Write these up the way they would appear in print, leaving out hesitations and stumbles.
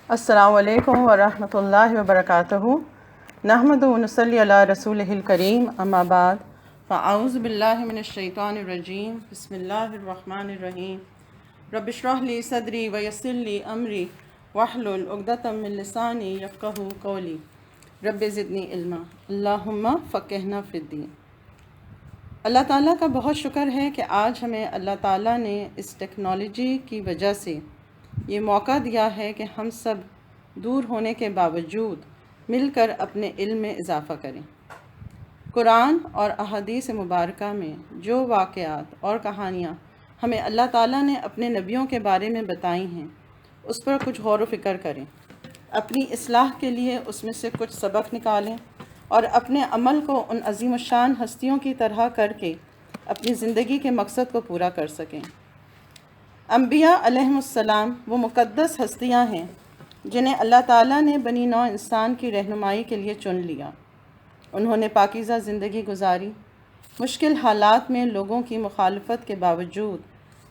السلام علیکم ورحمۃ اللہ وبرکاتہ۔ نحمد و نصلی علی رسولہ الکریم، اما بعد فاعوذ باللہ من الشیطان الرجیم، بسم اللہ الرحمن الرحیم۔ رب اشرح لی صدری ویسر لی امری واحلل عقدۃ من لسانی یفقہوا قولی، رب زدنی علما اللہم فقہنا فی الدین۔ اللہ تعالیٰ کا بہت شکر ہے کہ آج ہمیں اللہ تعالیٰ نے اس ٹیکنالوجی کی وجہ سے یہ موقع دیا ہے کہ ہم سب دور ہونے کے باوجود مل کر اپنے علم میں اضافہ کریں۔ قرآن اور احادیث مبارکہ میں جو واقعات اور کہانیاں ہمیں اللہ تعالیٰ نے اپنے نبیوں کے بارے میں بتائی ہیں، اس پر کچھ غور و فکر کریں، اپنی اصلاح کے لیے اس میں سے کچھ سبق نکالیں اور اپنے عمل کو ان عظیم الشان ہستیوں کی طرح کر کے اپنی زندگی کے مقصد کو پورا کر سکیں۔ انبیاء علیہم السلام وہ مقدس ہستیاں ہیں جنہیں اللہ تعالیٰ نے بنی نوع انسان کی رہنمائی کے لیے چن لیا۔ انہوں نے پاکیزہ زندگی گزاری، مشکل حالات میں لوگوں کی مخالفت کے باوجود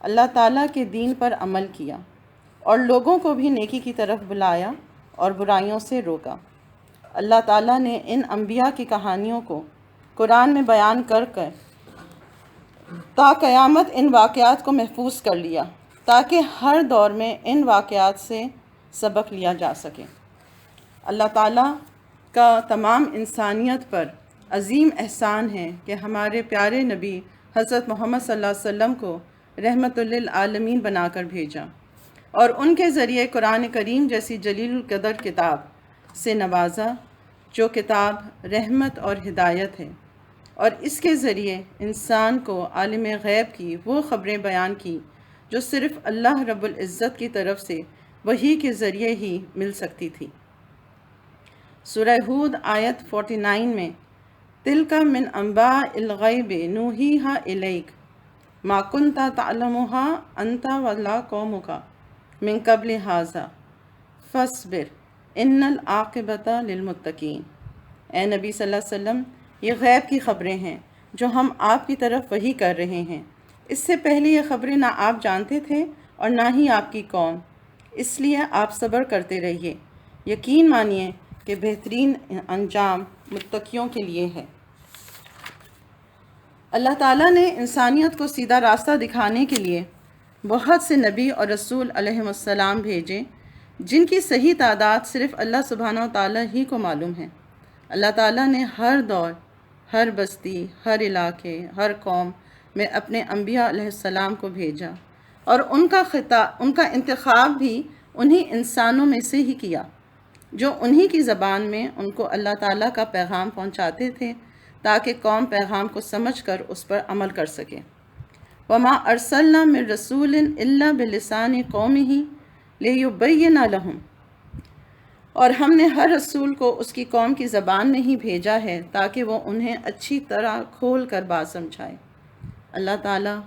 اللہ تعالیٰ کے دین پر عمل کیا اور لوگوں کو بھی نیکی کی طرف بلایا اور برائیوں سے روکا۔ اللہ تعالیٰ نے ان انبیاء کی کہانیوں کو قرآن میں بیان کر تا قیامت ان واقعات کو محفوظ کر لیا تاکہ ہر دور میں ان واقعات سے سبق لیا جا سکے۔ اللہ تعالیٰ کا تمام انسانیت پر عظیم احسان ہے کہ ہمارے پیارے نبی حضرت محمد صلی اللہ علیہ وسلم کو رحمت للعالمین بنا کر بھیجا اور ان کے ذریعے قرآن کریم جیسی جلیل القدر کتاب سے نوازا، جو کتاب رحمت اور ہدایت ہے، اور اس کے ذریعے انسان کو عالم غیب کی وہ خبریں بیان کی جو صرف اللہ رب العزت کی طرف سے وحی کے ذریعے ہی مل سکتی تھی۔ سورہ ہود آیت 49 میں تِلْکَ مِنْ أَنْبَاءِ الْغَیْبِ نُوحِیہَا إِلَیْکَ مَا کُنْتَ تَعْلَمُهَا أَنْتَ وَلَا قَوْمُکَ مِنْ قَبْلِ هَٰذَا فَاصْبِرْ إِنَّ الْعَاقِبَةَ لِلْمُتَّقِینَ۔ اے نبی صلی اللہ علیہ وسلم، یہ غیب کی خبریں ہیں جو ہم آپ کی طرف وحی کر رہے ہیں۔ اس سے پہلے یہ خبریں نہ آپ جانتے تھے اور نہ ہی آپ کی قوم، اس لیے آپ صبر کرتے رہیے، یقین مانیے کہ بہترین انجام متقیوں کے لیے ہے۔ اللہ تعالیٰ نے انسانیت کو سیدھا راستہ دکھانے کے لیے بہت سے نبی اور رسول علیہم السلام بھیجے، جن کی صحیح تعداد صرف اللہ سبحانہ و تعالیٰ ہی کو معلوم ہے۔ اللہ تعالیٰ نے ہر دور، ہر بستی، ہر علاقے، ہر قوم میں اپنے انبیاء علیہ السلام کو بھیجا اور ان کا انتخاب بھی انہی انسانوں میں سے ہی کیا جو انہی کی زبان میں ان کو اللہ تعالیٰ کا پیغام پہنچاتے تھے تاکہ قوم پیغام کو سمجھ کر اس پر عمل کر سکے۔ وَمَا أَرْسَلْنَا مِن رَّسُولٍ إِلَّا بِلِسَانِ قَوْمِهِ لِيُبَيِّنَ لَهُمْ، اور ہم نے ہر رسول کو اس کی قوم کی زبان میں ہی بھیجا ہے تاکہ وہ انہیں اچھی طرح کھول کر بات سمجھائے۔ اللہ تعالیٰ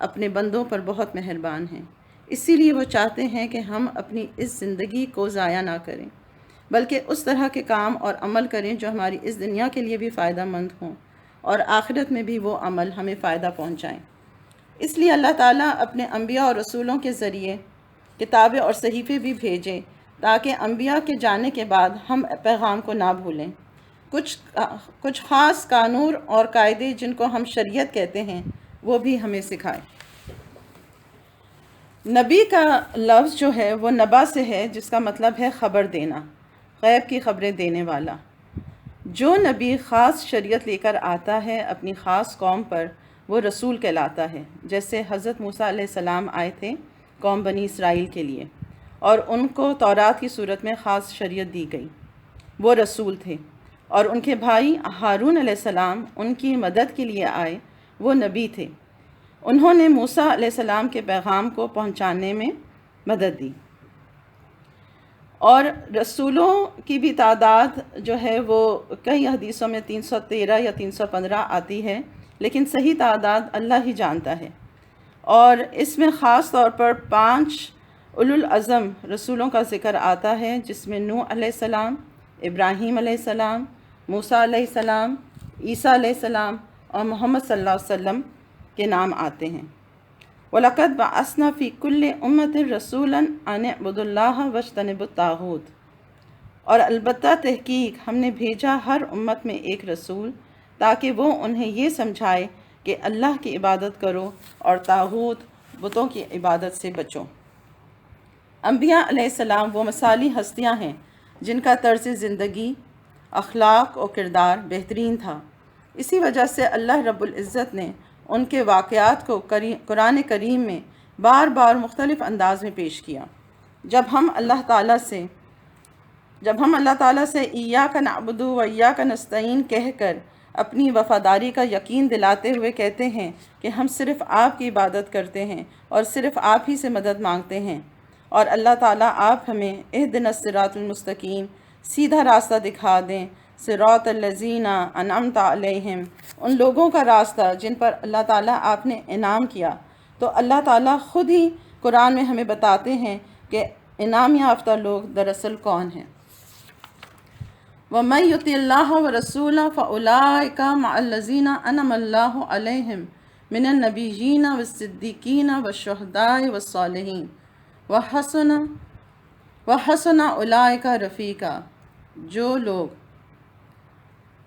اپنے بندوں پر بہت مہربان ہیں، اسی لیے وہ چاہتے ہیں کہ ہم اپنی اس زندگی کو ضائع نہ کریں، بلکہ اس طرح کے کام اور عمل کریں جو ہماری اس دنیا کے لیے بھی فائدہ مند ہوں اور آخرت میں بھی وہ عمل ہمیں فائدہ پہنچائیں۔ اس لیے اللہ تعالیٰ اپنے انبیاء اور رسولوں کے ذریعے کتابیں اور صحیفے بھی بھیجے تاکہ انبیاء کے جانے کے بعد ہم پیغام کو نہ بھولیں۔ کچھ خاص قانون اور قاعدے جن کو ہم شریعت کہتے ہیں وہ بھی ہمیں سکھائے۔ نبی کا لفظ جو ہے وہ نبا سے ہے، جس کا مطلب ہے خبر دینا، غیب کی خبریں دینے والا۔ جو نبی خاص شریعت لے کر آتا ہے اپنی خاص قوم پر، وہ رسول کہلاتا ہے۔ جیسے حضرت موسیٰ علیہ السلام آئے تھے قوم بنی اسرائیل کے لیے اور ان کو تورات کی صورت میں خاص شریعت دی گئی، وہ رسول تھے، اور ان کے بھائی ہارون علیہ السلام ان کی مدد کے لیے آئے، وہ نبی تھے، انہوں نے موسیٰ علیہ السلام کے پیغام کو پہنچانے میں مدد دی۔ اور رسولوں کی بھی تعداد جو ہے وہ کئی حدیثوں میں 313 یا 315 آتی ہے، لیکن صحیح تعداد اللہ ہی جانتا ہے۔ اور اس میں خاص طور پر 5 اولو العزم رسولوں کا ذکر آتا ہے، جس میں نوح علیہ السلام، ابراہیم علیہ السلام، موسیٰ علیہ السلام، عیسیٰ علیہ السلام اور محمد صلی اللہ علیہ وسلم کے نام آتے ہیں۔ وَلَقَدْ بَعَثْنَا فِي كُلِّ أُمَّةٍ رَسُولًا أَنِ اعْبُدُوا اللَّهَ وَاجْتَنِبُوا الطَّاغُوتَ، اور البتہ تحقیق ہم نے بھیجا ہر امت میں ایک رسول تاکہ وہ انہیں یہ سمجھائے کہ اللہ کی عبادت کرو اور طاغوت بتوں کی عبادت سے بچو۔ انبیاء علیہ السلام وہ مثالی ہستیاں ہیں جن کا طرز زندگی، اخلاق و کردار بہترین تھا۔ اسی وجہ سے اللہ رب العزت نے ان کے واقعات کو قرآن کریم میں بار بار مختلف انداز میں پیش کیا۔ جب ہم اللہ تعالیٰ سے ایاک نعبد و ایاک نستعین کہہ کر اپنی وفاداری کا یقین دلاتے ہوئے کہتے ہیں کہ ہم صرف آپ کی عبادت کرتے ہیں اور صرف آپ ہی سے مدد مانگتے ہیں، اور اللہ تعالیٰ آپ ہمیں اہدنا الصراط المستقیم، سیدھا راستہ دکھا دیں، صراط الذین انعمت علیہم، ان لوگوں کا راستہ جن پر اللہ تعالیٰ آپ نے انعام کیا۔ تو اللہ تعالیٰ خود ہی قرآن میں ہمیں بتاتے ہیں کہ انعام یافتہ لوگ دراصل کون ہیں۔ وَمَن يُطِعِ اللَّهَ وَرَسُولَهُ فَأُولَٰئِكَ مَعَ الَّذِينَ أَنْعَمَ اللَّهُ عَلَيْهِم مِّنَ النَّبِيِّينَ وَالصِّدِّيقِينَ وَالشُّهَدَاءِ وَالصَّالِحِينَ وَحَسُنَ أُولَٰئِكَ رَفِیقًا۔ جو لوگ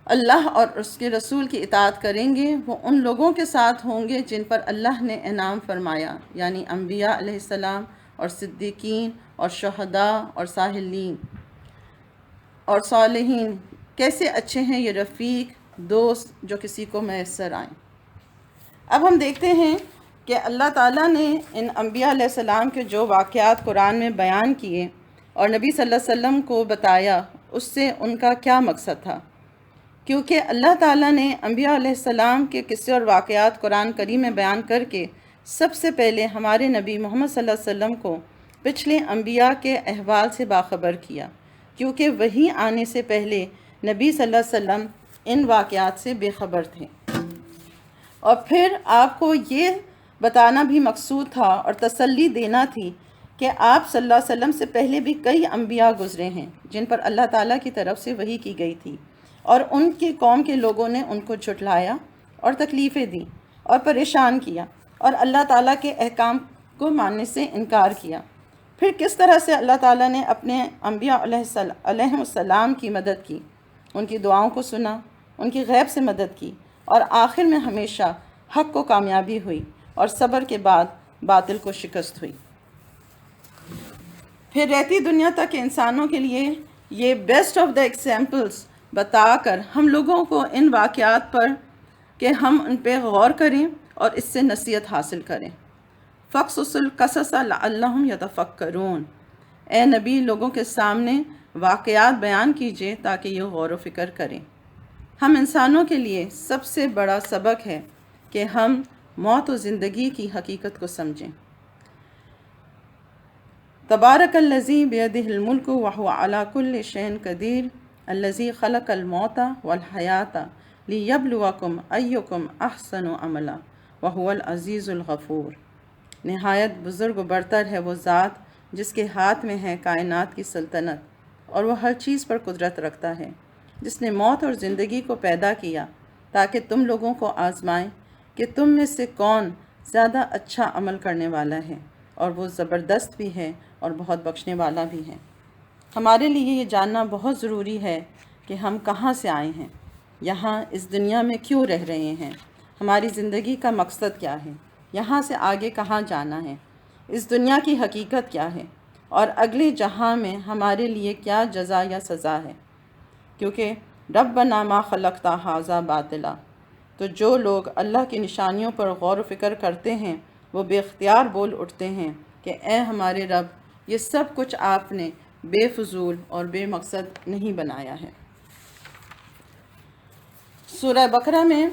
اللہ اور اس کے رسول کی اطاعت کریں گے وہ ان لوگوں کے ساتھ ہوں گے جن پر اللہ نے انعام فرمایا، یعنی انبیاء علیہ السلام اور صدیقین اور شہداء اور صالحین۔ کیسے اچھے ہیں یہ رفیق، دوست جو کسی کو میسر آئیں۔ اب ہم دیکھتے ہیں کہ اللہ تعالیٰ نے ان انبیاء علیہ السلام کے جو واقعات قرآن میں بیان کیے اور نبی صلی اللہ علیہ وسلم کو بتایا، اس سے ان کا کیا مقصد تھا، کیونکہ اللہ تعالیٰ نے انبیاء علیہ السلام کے قصے اور واقعات قرآن کریم میں بیان کر کے سب سے پہلے ہمارے نبی محمد صلی اللہ علیہ وسلم کو پچھلے انبیاء کے احوال سے باخبر کیا، کیونکہ وحی آنے سے پہلے نبی صلی اللہ علیہ وسلم ان واقعات سے بے خبر تھے۔ اور پھر آپ کو یہ بتانا بھی مقصود تھا اور تسلی دینا تھی کہ آپ صلی اللہ علیہ وسلم سے پہلے بھی کئی انبیاء گزرے ہیں جن پر اللہ تعالیٰ کی طرف سے وحی کی گئی تھی، اور ان کی قوم کے لوگوں نے ان کو جھٹلایا اور تکلیفیں دیں اور پریشان کیا اور اللہ تعالیٰ کے احکام کو ماننے سے انکار کیا۔ پھر کس طرح سے اللہ تعالیٰ نے اپنے انبیاء علیہ السلام کی مدد کی، ان کی دعاؤں کو سنا، ان کی غیب سے مدد کی، اور آخر میں ہمیشہ حق کو کامیابی ہوئی اور صبر کے بعد باطل کو شکست ہوئی۔ پھر رہتی دنیا تک انسانوں کے لیے یہ بیسٹ آف دا ایگزامپلس بتا کر ہم لوگوں کو ان واقعات پر کہ ہم ان پہ غور کریں اور اس سے نصیحت حاصل کریں۔ فَقْصُصِ الْقَصَصَ لَعَلَّهُمْ يَتَفَکَّرُونَ، اے نبی لوگوں کے سامنے واقعات بیان کیجئے تاکہ یہ غور و فکر کریں۔ ہم انسانوں کے لیے سب سے بڑا سبق ہے کہ ہم موت و زندگی کی حقیقت کو سمجھیں۔ تبارک الذی بیدہ الملک وہو علی کل شیء قدیر الذی خلق الموت والحیاۃ لیبلوکم ایکم احسن عملا وہو العزیز الغفور۔ نہایت بزرگ و برتر ہے وہ ذات جس کے ہاتھ میں ہے کائنات کی سلطنت اور وہ ہر چیز پر قدرت رکھتا ہے، جس نے موت اور زندگی کو پیدا کیا تاکہ تم لوگوں کو آزمائیں کہ تم میں سے کون زیادہ اچھا عمل کرنے والا ہے، اور وہ زبردست بھی ہے اور بہت بخشنے والا بھی ہے۔ ہمارے لیے یہ جاننا بہت ضروری ہے کہ ہم کہاں سے آئے ہیں، یہاں اس دنیا میں کیوں رہ رہے ہیں، ہماری زندگی کا مقصد کیا ہے، یہاں سے آگے کہاں جانا ہے، اس دنیا کی حقیقت کیا ہے، اور اگلے جہاں میں ہمارے لیے کیا جزا یا سزا ہے، کیونکہ ربنا ما خلقت ھذا باطلا۔ تو جو لوگ اللہ کی نشانیوں پر غور و فکر کرتے ہیں وہ بے اختیار بول اٹھتے ہیں کہ اے ہمارے رب، یہ سب کچھ آپ نے بے فضول اور بے مقصد نہیں بنایا ہے۔ سورہ بقرہ میں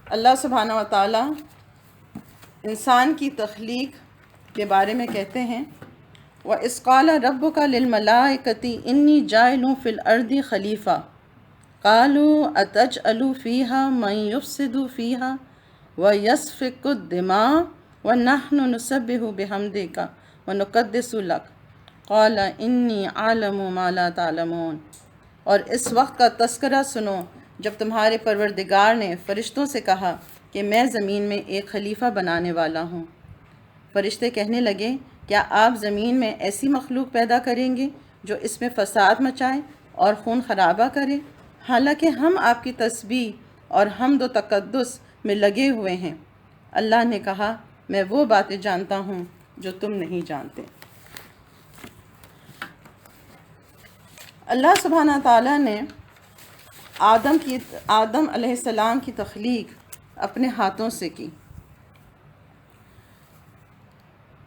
اللہ سبحانہ و تعالی انسان کی تخلیق کے بارے میں کہتے ہیں، وَإِذْ قَالَ رَبُّكَ لِلْمَلَائِكَةِ إِنِّي جَاعِلٌ فِي الْأَرْضِ خَلِيفَةً قَالُوا أَتَجْعَلُ فِيهَا مَن يُفْسِدُ فِيهَا وَيَسْفِكُ الدِّمَاءَ وَنَحْنُ نُسَبِّحُ بِحَمْدِكَ وَنُقَدِّسُ لَكَ قَالَ إِنِّي أَعْلَمُ مَا لَا تَعْلَمُونَ۔ اور اس وقت کا تذکرہ سنو جب تمہارے پروردگار نے فرشتوں سے کہا کہ میں زمین میں ایک خلیفہ بنانے والا ہوں، فرشتے کہنے لگے کیا آپ زمین میں ایسی مخلوق پیدا کریں گے جو اس میں فساد مچائے اور خون خرابہ کرے، حالانکہ ہم آپ کی تسبیح اور حمد و تقدس میں لگے ہوئے ہیں۔ اللہ نے کہا میں وہ باتیں جانتا ہوں جو تم نہیں جانتے۔ اللہ سبحانہ تعالیٰ نے آدم علیہ السلام کی تخلیق اپنے ہاتھوں سے کی،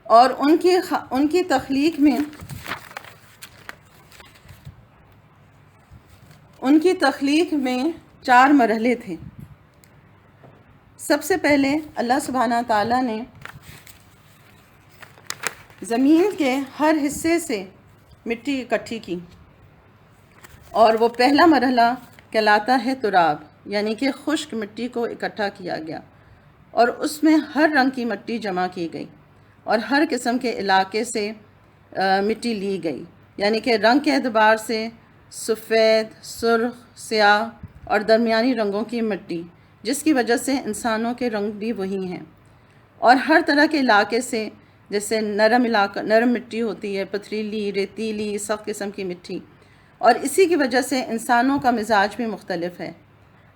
اور ان کی تخلیق میں 4 مرحلے تھے۔ سب سے پہلے اللہ سبحانہ تعالیٰ نے زمین کے ہر حصے سے مٹی اکٹھی کی، اور وہ پہلا مرحلہ کہلاتا ہے تراب، یعنی کہ خشک مٹی کو اکٹھا کیا گیا، اور اس میں ہر رنگ کی مٹی جمع کی گئی اور ہر قسم کے علاقے سے مٹی لی گئی، یعنی کہ رنگ کے اعتبار سے سفید، سرخ، سیاہ اور درمیانی رنگوں کی مٹی، جس کی وجہ سے انسانوں کے رنگ بھی وہی ہیں، اور ہر طرح کے علاقے سے، جیسے نرم مٹی ہوتی ہے، پتھریلی، ریتیلی، سخت قسم کی مٹی، اور اسی کی وجہ سے انسانوں کا مزاج بھی مختلف ہے،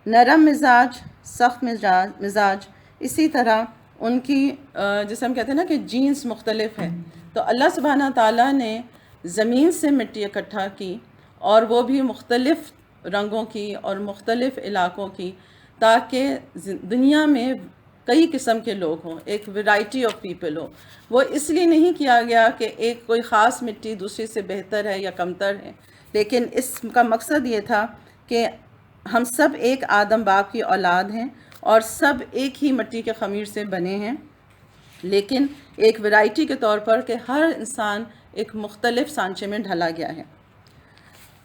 نرم مزاج، سخت مزاج، اسی طرح ان کی جیسے ہم کہتے ہیں نا کہ جینس مختلف ہے۔ تو اللہ سبحانہ تعالیٰ نے زمین سے مٹی اکٹھا کی، اور وہ بھی مختلف رنگوں کی اور مختلف علاقوں کی، تاکہ دنیا میں کئی قسم کے لوگ ہوں، ایک ویرائٹی آف پیپل ہو۔ وہ اس لیے نہیں کیا گیا کہ ایک کوئی خاص مٹی دوسری سے بہتر ہے یا کمتر ہے، لیکن اس کا مقصد یہ تھا کہ ہم سب ایک آدم باپ کی اولاد ہیں اور سب ایک ہی مٹی کے خمیر سے بنے ہیں، لیکن ایک ویرائٹی کے طور پر کہ ہر انسان ایک مختلف سانچے میں ڈھلا گیا ہے۔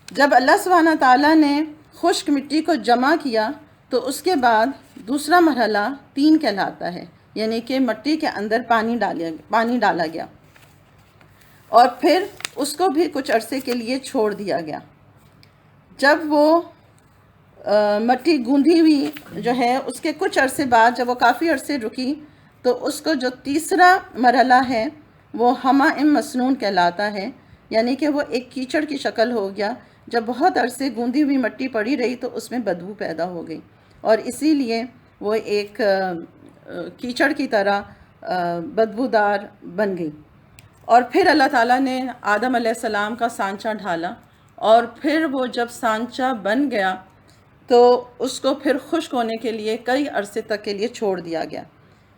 جب اللہ سبحانہ تعالیٰ نے خشک مٹی کو جمع کیا تو اس کے بعد دوسرا مرحلہ تین کہلاتا ہے، یعنی کہ مٹی کے اندر پانی ڈالا گیا، اور پھر اس کو بھی کچھ عرصے کے لیے چھوڑ دیا گیا۔ جب وہ مٹی گوندھی ہوئی جو ہے، اس کے کچھ عرصے بعد جب وہ کافی عرصے رکی تو اس کو جو تیسرا مرحلہ ہے وہ حمائم مسنون کہلاتا ہے، یعنی کہ وہ ایک کیچڑ کی شکل ہو گیا۔ جب بہت عرصے گوندھی ہوئی مٹی پڑی رہی تو اس میں بدبو پیدا ہو گئی، اور اسی لیے وہ ایک کیچڑ کی طرح بدبودار بن گئی۔ اور پھر اللہ تعالیٰ نے آدم علیہ السلام کا سانچہ ڈھالا، اور پھر وہ جب سانچہ بن گیا تو اس کو پھر خشک ہونے کے لیے کئی عرصے تک کے لیے چھوڑ دیا گیا،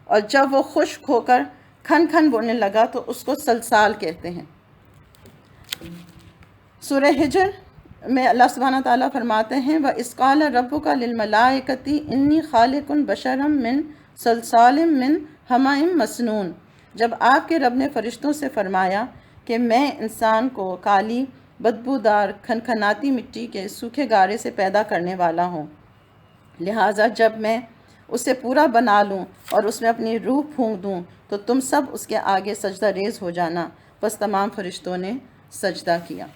اور جب وہ خشک ہو کر کھن کھن بولنے لگا تو اس کو سلسال کہتے ہیں۔ سورہ ہجر میں اللہ سبحانہ تعالیٰ فرماتے ہیں وَإِذْ قَالَ رَبُّكَ لِلْمَلَائِكَةِ إِنِّي خَالِقٌ بَشَرًا مِّن صَلْصَالٍ مِّن حَمَإٍ مَّسْنُونٍ، جب آپ کے رب نے فرشتوں سے فرمایا کہ میں انسان کو کالی بدبودار کھنکھناتی مٹی کے سوکھے گارے سے پیدا کرنے والا ہوں، لہٰذا جب میں اسے پورا بنا لوں اور اس میں اپنی روح پھونک دوں تو تم سب اس کے آگے سجدہ ریز ہو جانا۔ بس تمام فرشتوں نے سجدہ کیا۔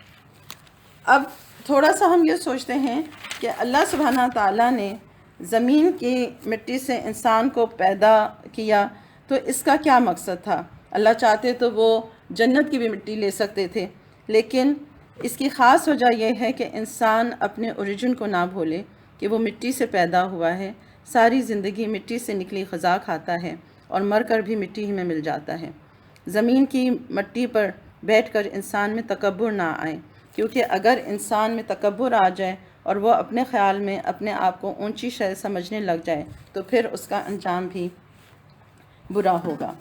اب تھوڑا سا ہم یہ سوچتے ہیں کہ اللہ سبحانہ تعالیٰ نے زمین کی مٹی سے انسان کو پیدا کیا تو اس کا کیا مقصد تھا؟ اللہ چاہتے تو وہ جنت کی بھی مٹی لے سکتے تھے، لیکن اس کی خاص وجہ یہ ہے کہ انسان اپنے اوریجن کو نہ بھولے کہ وہ مٹی سے پیدا ہوا ہے، ساری زندگی مٹی سے نکلی غذا کھاتا ہے اور مر کر بھی مٹی ہی میں مل جاتا ہے۔ زمین کی مٹی پر بیٹھ کر انسان میں تکبر نہ آئے، کیونکہ اگر انسان میں تکبر آ جائے اور وہ اپنے خیال میں اپنے آپ کو اونچی شے سمجھنے لگ جائے تو پھر اس کا انجام بھی برا ہوگا۔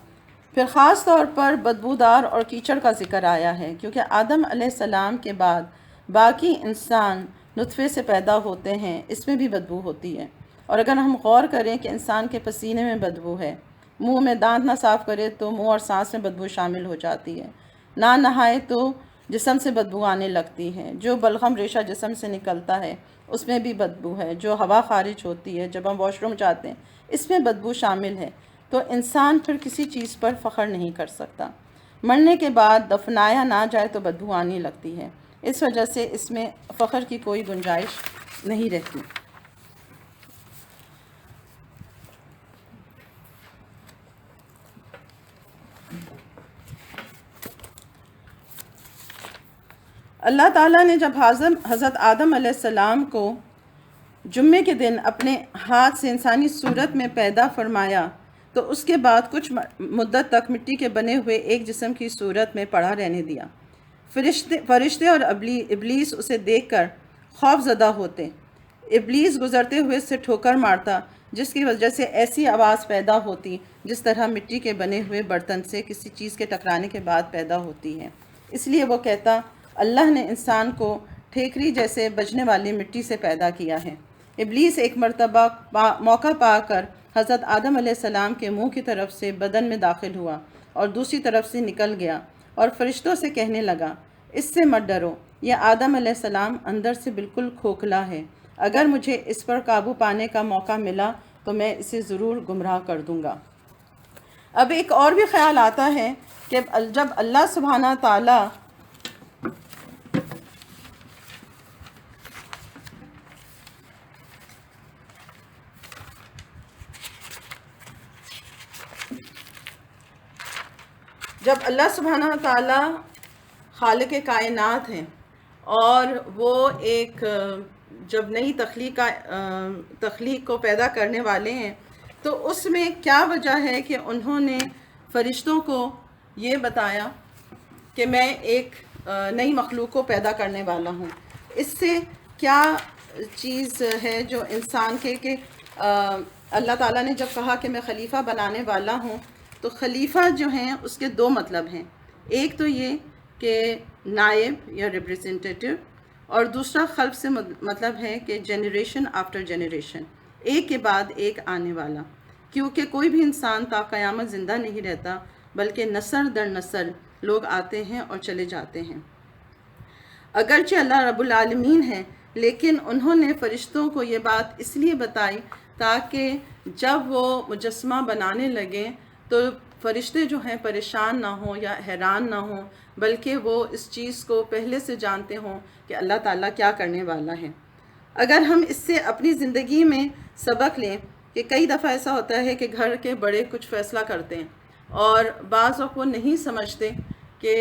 پھر خاص طور پر بدبودار اور کیچڑ کا ذکر آیا ہے، کیونکہ آدم علیہ السلام کے بعد باقی انسان نطفے سے پیدا ہوتے ہیں، اس میں بھی بدبو ہوتی ہے۔ اور اگر ہم غور کریں کہ انسان کے پسینے میں بدبو ہے، منہ میں دانت نہ صاف کرے تو منہ اور سانس میں بدبو شامل ہو جاتی ہے، نہ نہائے تو جسم سے بدبو آنے لگتی ہے، جو بلغم ریشہ جسم سے نکلتا ہے اس میں بھی بدبو ہے، جو ہوا خارج ہوتی ہے جب ہم واش روم جاتے ہیں اس میں بدبو شامل ہے۔ تو انسان پھر کسی چیز پر فخر نہیں کر سکتا۔ مرنے کے بعد دفنایا نہ جائے تو بدبو آنے لگتی ہے، اس وجہ سے اس میں فخر کی کوئی گنجائش نہیں رہتی۔ اللہ تعالیٰ نے جب حضرت آدم علیہ السلام کو جمعے کے دن اپنے ہاتھ سے انسانی صورت میں پیدا فرمایا تو اس کے بعد کچھ مدت تک مٹی کے بنے ہوئے ایک جسم کی صورت میں پڑا رہنے دیا۔ فرشتے اور ابلیس اسے دیکھ کر خوف زدہ ہوتے۔ ابلیس گزرتے ہوئے سے ٹھوکر مارتا، جس کی وجہ سے ایسی آواز پیدا ہوتی جس طرح مٹی کے بنے ہوئے برتن سے کسی چیز کے ٹکرانے کے بعد پیدا ہوتی ہے۔ اس لیے وہ کہتا، اللہ نے انسان کو ٹھیکری جیسے بجنے والی مٹی سے پیدا کیا ہے۔ ابلیس ایک مرتبہ موقع پا کر حضرت آدم علیہ السلام کے منہ کی طرف سے بدن میں داخل ہوا اور دوسری طرف سے نکل گیا اور فرشتوں سے کہنے لگا، اس سے مت ڈرو، یہ آدم علیہ السلام اندر سے بالکل کھوکھلا ہے، اگر مجھے اس پر قابو پانے کا موقع ملا تو میں اسے ضرور گمراہ کر دوں گا۔ اب ایک اور بھی خیال آتا ہے کہ جب اللہ سبحانہ تعالیٰ تعالیٰ خالق کائنات ہیں اور وہ ایک جب نئی تخلیق کو پیدا کرنے والے ہیں، تو اس میں کیا وجہ ہے کہ انہوں نے فرشتوں کو یہ بتایا کہ میں ایک نئی مخلوق کو پیدا کرنے والا ہوں؟ اس سے کیا چیز ہے جو انسان کے کہ اللہ تعالیٰ نے جب کہا کہ میں خلیفہ بنانے والا ہوں، تو خلیفہ جو ہیں اس کے دو مطلب ہیں، ایک تو یہ کہ نائب یا ریپریزنٹیٹیو، اور دوسرا خلف سے مطلب ہے کہ جنریشن آفٹر جنریشن، ایک کے بعد ایک آنے والا، کیونکہ کوئی بھی انسان تا قیامت زندہ نہیں رہتا، بلکہ نسل در نسل لوگ آتے ہیں اور چلے جاتے ہیں۔ اگرچہ اللہ رب العالمین ہے، لیکن انہوں نے فرشتوں کو یہ بات اس لیے بتائی تاکہ جب وہ مجسمہ بنانے لگیں تو فرشتے جو ہیں پریشان نہ ہوں یا حیران نہ ہوں، بلکہ وہ اس چیز کو پہلے سے جانتے ہوں کہ اللہ تعالیٰ کیا کرنے والا ہے۔ اگر ہم اس سے اپنی زندگی میں سبق لیں کہ کئی دفعہ ایسا ہوتا ہے کہ گھر کے بڑے کچھ فیصلہ کرتے ہیں اور بعض وقت وہ نہیں سمجھتے کہ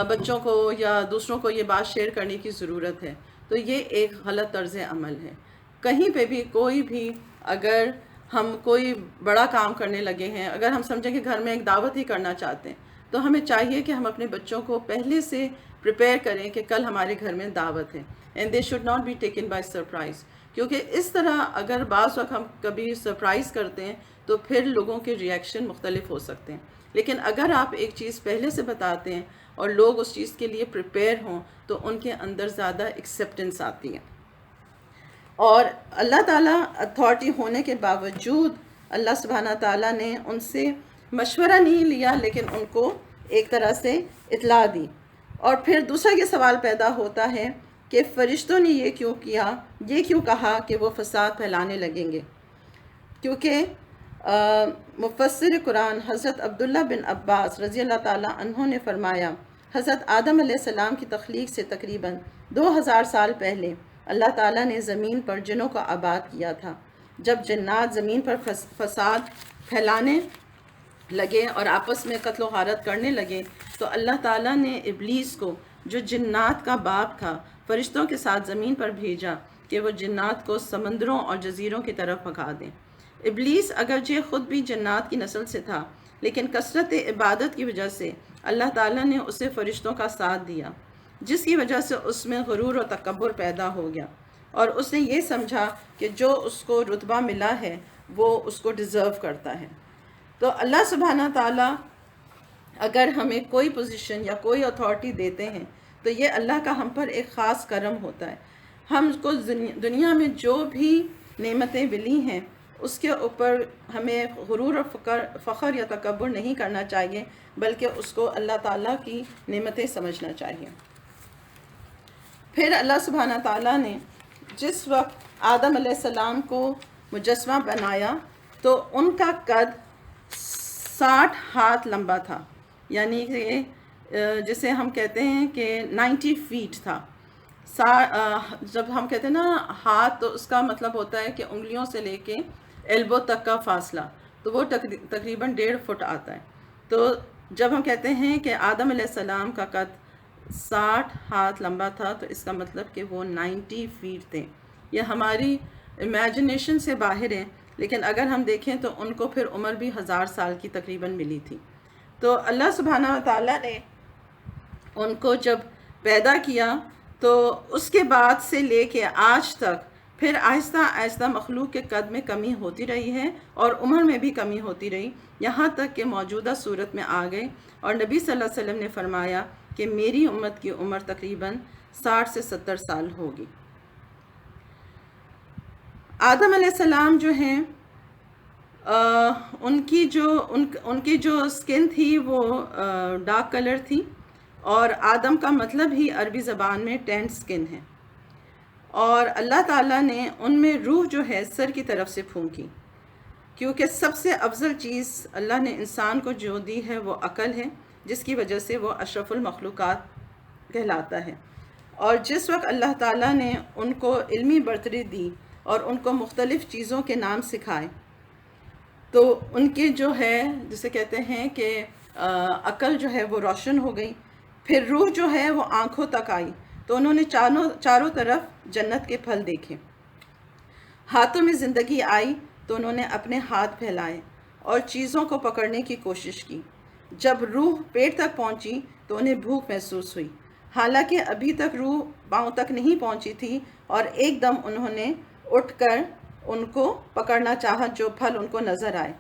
بچوں کو یا دوسروں کو یہ بات شیئر کرنے کی ضرورت ہے، تو یہ ایک غلط طرز عمل ہے۔ کہیں پہ بھی کوئی بھی اگر ہم کوئی بڑا کام کرنے لگے ہیں، اگر ہم سمجھیں کہ گھر میں ایک دعوت ہی کرنا چاہتے ہیں، تو ہمیں چاہیے کہ ہم اپنے بچوں کو پہلے سے پریپیئر کریں کہ کل ہمارے گھر میں دعوت ہے، and they should not be taken by surprise, کیونکہ اس طرح اگر بعض وقت ہم کبھی سرپرائز کرتے ہیں تو پھر لوگوں کے ریئیکشن مختلف ہو سکتے ہیں۔ لیکن اگر آپ ایک چیز پہلے سے بتاتے ہیں اور لوگ اس چیز کے لیے پریپیئر ہوں تو ان کے اندر زیادہ ایکسیپٹنس آتی ہے۔ اور اللہ تعالیٰ اتھارٹی ہونے کے باوجود اللہ سبحانہ تعالیٰ نے ان سے مشورہ نہیں لیا، لیکن ان کو ایک طرح سے اطلاع دی۔ اور پھر دوسرا یہ سوال پیدا ہوتا ہے کہ فرشتوں نے یہ کیوں کیا، یہ کیوں کہا کہ وہ فساد پھیلانے لگیں گے؟ کیونکہ مفسر قرآن حضرت عبداللہ بن عباس رضی اللہ تعالیٰ عنہ نے فرمایا، حضرت آدم علیہ السلام کی تخلیق سے تقریباً 2000 سال پہلے اللہ تعالیٰ نے زمین پر جنوں کو آباد کیا تھا۔ جب جنات زمین پر فساد پھیلانے لگے اور آپس میں قتل و غارت کرنے لگے تو اللہ تعالیٰ نے ابلیس کو، جو جنات کا باپ تھا، فرشتوں کے ساتھ زمین پر بھیجا کہ وہ جنات کو سمندروں اور جزیروں کی طرف بھگا دیں۔ ابلیس اگرچہ خود بھی جنات کی نسل سے تھا، لیکن کثرت عبادت کی وجہ سے اللہ تعالیٰ نے اسے فرشتوں کا ساتھ دیا، جس کی وجہ سے اس میں غرور و تکبر پیدا ہو گیا، اور اس نے یہ سمجھا کہ جو اس کو رتبہ ملا ہے وہ اس کو ڈیزرو کرتا ہے۔ تو اللہ سبحانہ تعالیٰ اگر ہمیں کوئی پوزیشن یا کوئی اتھارٹی دیتے ہیں تو یہ اللہ کا ہم پر ایک خاص کرم ہوتا ہے۔ ہم کو دنیا میں جو بھی نعمتیں ملی ہیں اس کے اوپر ہمیں غرور اور فخر یا تکبر نہیں کرنا چاہیے، بلکہ اس کو اللہ تعالیٰ کی نعمتیں سمجھنا چاہیے۔ پھر اللہ سبحانہ تعالیٰ نے جس وقت آدم علیہ السلام کو مجسمہ بنایا تو ان کا قد 60 ہاتھ لمبا تھا، یعنی کہ جسے ہم کہتے ہیں کہ 90 فیٹ تھا۔ جب ہم کہتے ہیں نا ہاتھ، تو اس کا مطلب ہوتا ہے کہ انگلیوں سے لے کے ایلبو تک کا فاصلہ، تو وہ تقریباً 1.5 فٹ آتا ہے۔ تو جب ہم کہتے ہیں کہ آدم علیہ السلام کا قد 60 ہاتھ لمبا تھا، تو اس کا مطلب کہ وہ 90 فیٹ تھے۔ یہ ہماری امیجنیشن سے باہر ہے، لیکن اگر ہم دیکھیں تو ان کو پھر عمر بھی 1000 سال کی تقریباً ملی تھی۔ تو اللہ سبحانہ و تعالیٰ نے ان کو جب پیدا کیا تو اس کے بعد سے لے کے آج تک پھر آہستہ آہستہ مخلوق کے قد میں کمی ہوتی رہی ہے اور عمر میں بھی کمی ہوتی رہی، یہاں تک کہ موجودہ صورت میں آ گئے، اور نبی صلی اللہ علیہ وسلم نے فرمایا کہ میری امت کی عمر تقریباً 60 سے 70 سال ہوگی۔ آدم علیہ السلام جو ہیں ان کی جو اسکن تھی وہ ڈارک کلر تھی، اور آدم کا مطلب ہی عربی زبان میں ٹینٹ اسکن ہے، اور اللہ تعالیٰ نے ان میں روح جو ہے سر کی طرف سے پھونکی، کیونکہ سب سے افضل چیز اللہ نے انسان کو جو دی ہے وہ عقل ہے، جس کی وجہ سے وہ اشرف المخلوقات کہلاتا ہے۔ اور جس وقت اللہ تعالیٰ نے ان کو علمی برتری دی اور ان کو مختلف چیزوں کے نام سکھائے، تو ان کی جو ہے جسے کہتے ہیں کہ عقل جو ہے وہ روشن ہو گئی، پھر روح جو ہے وہ آنکھوں تک آئی، تو انہوں نے چاروں طرف جنت کے پھل دیکھے۔ ہاتھوں میں زندگی آئی تو انہوں نے اپنے ہاتھ پھیلائے اور چیزوں کو پکڑنے کی کوشش کی۔ جب روح پیٹ تک پہنچی تو انہیں بھوک محسوس ہوئی، حالانکہ ابھی تک روح پاؤں تک نہیں پہنچی تھی، اور ایک دم انہوں نے اٹھ کر ان کو پکڑنا چاہا جو پھل ان کو نظر آئے۔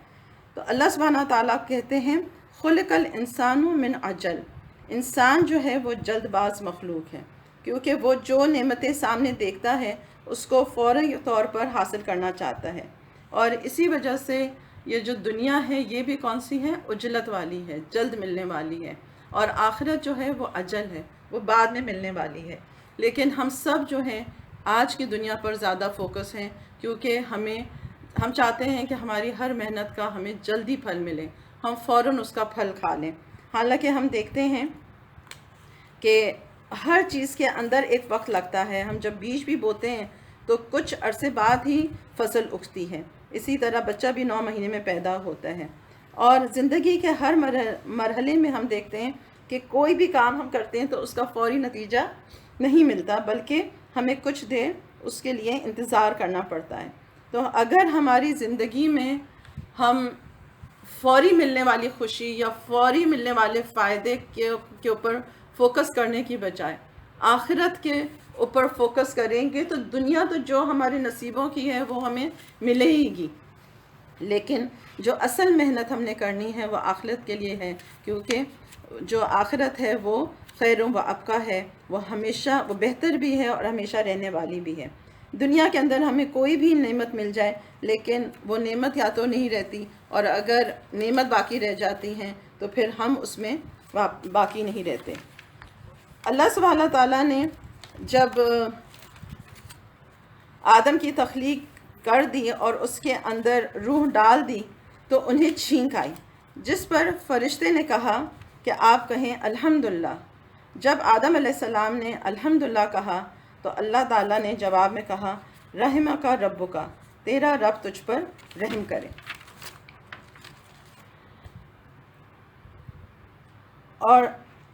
تو اللہ سبحانہ تعالیٰ کہتے ہیں خلق الانسان من عجل، انسان جو ہے وہ جلد باز مخلوق ہے، کیونکہ وہ جو نعمتیں سامنے دیکھتا ہے اس کو فوری طور پر حاصل کرنا چاہتا ہے، اور اسی وجہ سے یہ جو دنیا ہے یہ بھی کون سی ہے؟ عجلت والی ہے، جلد ملنے والی ہے، اور آخرت جو ہے وہ اجل ہے، وہ بعد میں ملنے والی ہے۔ لیکن ہم سب جو ہیں آج کی دنیا پر زیادہ فوکس ہیں، کیونکہ ہم چاہتے ہیں کہ ہماری ہر محنت کا ہمیں جلدی پھل ملے، ہم فوراً اس کا پھل کھا لیں۔ حالانکہ ہم دیکھتے ہیں کہ ہر چیز کے اندر ایک وقت لگتا ہے، ہم جب بیج بھی بوتے ہیں تو کچھ عرصے بعد ہی فصل اگتی ہے، اسی طرح بچہ بھی 9 مہینے میں پیدا ہوتا ہے، اور زندگی کے ہر مرحلے میں ہم دیکھتے ہیں کہ کوئی بھی کام ہم کرتے ہیں تو اس کا فوری نتیجہ نہیں ملتا، بلکہ ہمیں کچھ دیر اس کے لیے انتظار کرنا پڑتا ہے۔ تو اگر ہماری زندگی میں ہم فوری ملنے والی خوشی یا فوری ملنے والے فائدے کے اوپر فوکس کرنے کی بجائے آخرت کے اوپر فوکس کریں گے تو دنیا تو جو ہمارے نصیبوں کی ہے وہ ہمیں ملے ہی گی، لیکن جو اصل محنت ہم نے کرنی ہے وہ آخرت کے لیے ہے، کیونکہ جو آخرت ہے وہ خیر و ابقا ہے، وہ ہمیشہ وہ بہتر بھی ہے اور ہمیشہ رہنے والی بھی ہے۔ دنیا کے اندر ہمیں کوئی بھی نعمت مل جائے لیکن وہ نعمت یا تو نہیں رہتی، اور اگر نعمت باقی رہ جاتی ہیں تو پھر ہم اس میں باقی نہیں رہتے۔ اللہ سبحانہ تعالیٰ نے جب آدم کی تخلیق کر دی اور اس کے اندر روح ڈال دی تو انہیں چھینک آئی، جس پر فرشتے نے کہا کہ آپ کہیں الحمدللہ۔ جب آدم علیہ السلام نے الحمدللہ کہا تو اللہ تعالیٰ نے جواب میں کہا رحمک ربک، تیرا رب تجھ پر رحم کرے۔ اور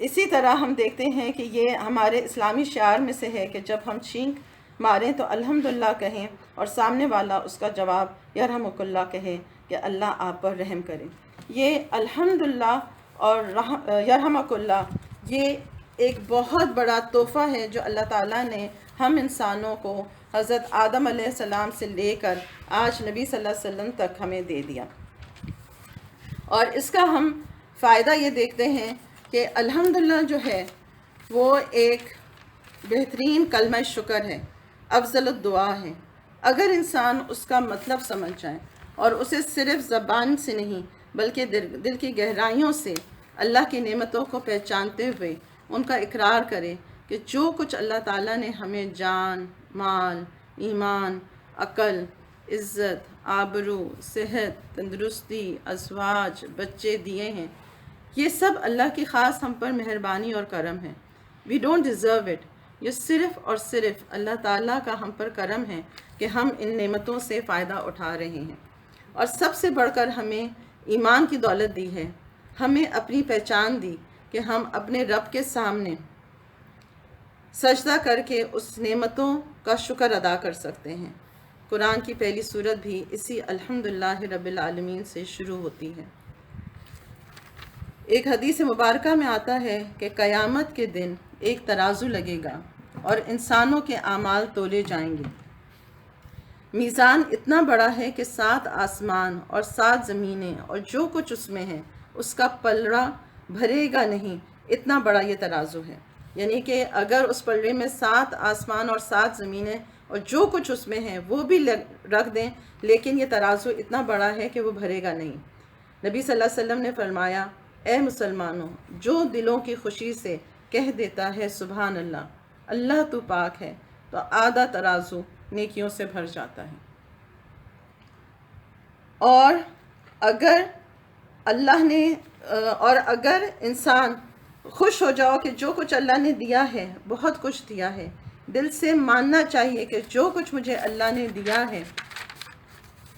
اسی طرح ہم دیکھتے ہیں کہ یہ ہمارے اسلامی شعار میں سے ہے کہ جب ہم چھینک ماریں تو الحمدللہ کہیں، اور سامنے والا اس کا جواب یرحمک اللہ کہے کہ اللہ آپ پر رحم کرے۔ یہ الحمدللہ اور یرحمک اللہ یہ ایک بہت بڑا تحفہ ہے جو اللہ تعالیٰ نے ہم انسانوں کو حضرت آدم علیہ السلام سے لے کر آج نبی صلی اللہ علیہ وسلم تک ہمیں دے دیا۔ اور اس کا ہم فائدہ یہ دیکھتے ہیں کہ الحمدللہ جو ہے وہ ایک بہترین کلمہ شکر ہے، افضل الدعا ہے۔ اگر انسان اس کا مطلب سمجھ جائے اور اسے صرف زبان سے نہیں بلکہ دل کی گہرائیوں سے اللہ کی نعمتوں کو پہچانتے ہوئے ان کا اقرار کرے کہ جو کچھ اللہ تعالیٰ نے ہمیں جان، مال، ایمان، عقل، عزت، آبرو، صحت، تندرستی، ازواج، بچے دیے ہیں، یہ سب اللہ کی خاص ہم پر مہربانی اور کرم ہے۔ We don't deserve it۔ یہ صرف اور صرف اللہ تعالیٰ کا ہم پر کرم ہے کہ ہم ان نعمتوں سے فائدہ اٹھا رہے ہیں، اور سب سے بڑھ کر ہمیں ایمان کی دولت دی ہے، ہمیں اپنی پہچان دی کہ ہم اپنے رب کے سامنے سجدہ کر کے اس نعمتوں کا شکر ادا کر سکتے ہیں۔ قرآن کی پہلی سورت بھی اسی الحمدللہ رب العالمین سے شروع ہوتی ہے۔ ایک حدیث مبارکہ میں آتا ہے کہ قیامت کے دن ایک ترازو لگے گا اور انسانوں کے اعمال تولے جائیں گے۔ میزان اتنا بڑا ہے کہ 7 آسمان اور 7 زمینیں اور جو کچھ اس میں ہے اس کا پلڑا بھرے گا نہیں، اتنا بڑا یہ ترازو ہے۔ یعنی کہ اگر اس پلڑے میں 7 آسمان اور 7 زمینیں اور جو کچھ اس میں ہے وہ بھی رکھ دیں، لیکن یہ ترازو اتنا بڑا ہے کہ وہ بھرے گا نہیں۔ نبی صلی اللہ علیہ وسلم نے فرمایا، اے مسلمانوں، جو دلوں کی خوشی سے کہہ دیتا ہے سبحان اللہ، اللہ تو پاک ہے، تو آدھا ترازو نیکیوں سے بھر جاتا ہے۔ اور اگر انسان خوش ہو جاؤ کہ جو کچھ اللہ نے دیا ہے، بہت کچھ دیا ہے، دل سے ماننا چاہیے کہ جو کچھ مجھے اللہ نے دیا ہے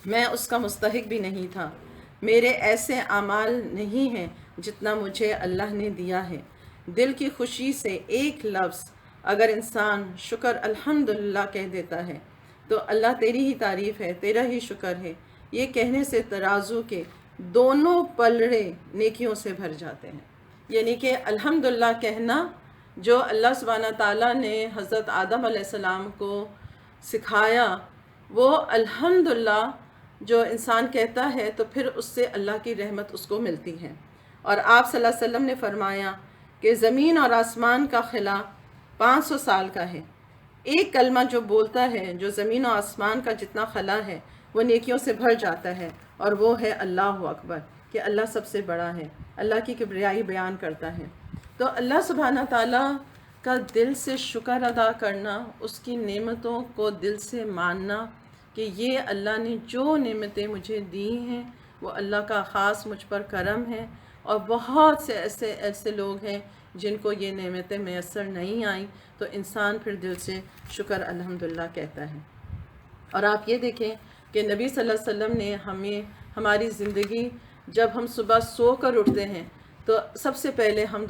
میں اس کا مستحق بھی نہیں تھا، میرے ایسے اعمال نہیں ہیں جتنا مجھے اللہ نے دیا ہے۔ دل کی خوشی سے ایک لفظ اگر انسان شکر الحمدللہ کہہ دیتا ہے تو اللہ تیری ہی تعریف ہے، تیرا ہی شکر ہے، یہ کہنے سے ترازو کے دونوں پلڑے نیکیوں سے بھر جاتے ہیں۔ یعنی کہ الحمدللہ کہنا جو اللہ سبحانہ تعالیٰ نے حضرت آدم علیہ السلام کو سکھایا، وہ الحمدللہ جو انسان کہتا ہے تو پھر اس سے اللہ کی رحمت اس کو ملتی ہے۔ اور آپ صلی اللہ علیہ وسلم نے فرمایا کہ زمین اور آسمان کا خلا 500 سال کا ہے، ایک کلمہ جو بولتا ہے جو زمین و آسمان کا جتنا خلا ہے وہ نیکیوں سے بھر جاتا ہے، اور وہ ہے اللہ اکبر، کہ اللہ سب سے بڑا ہے، اللہ کی کبریائی بیان کرتا ہے۔ تو اللہ سبحانہ تعالیٰ کا دل سے شکر ادا کرنا، اس کی نعمتوں کو دل سے ماننا کہ یہ اللہ نے جو نعمتیں مجھے دی ہیں وہ اللہ کا خاص مجھ پر کرم ہے، اور بہت سے ایسے لوگ ہیں جن کو یہ نعمتیں میسر نہیں آئیں، تو انسان پھر دل سے شکر الحمدللہ کہتا ہے۔ اور آپ یہ دیکھیں کہ نبی صلی اللہ علیہ وسلم نے ہماری زندگی، جب ہم صبح سو کر اٹھتے ہیں تو سب سے پہلے ہم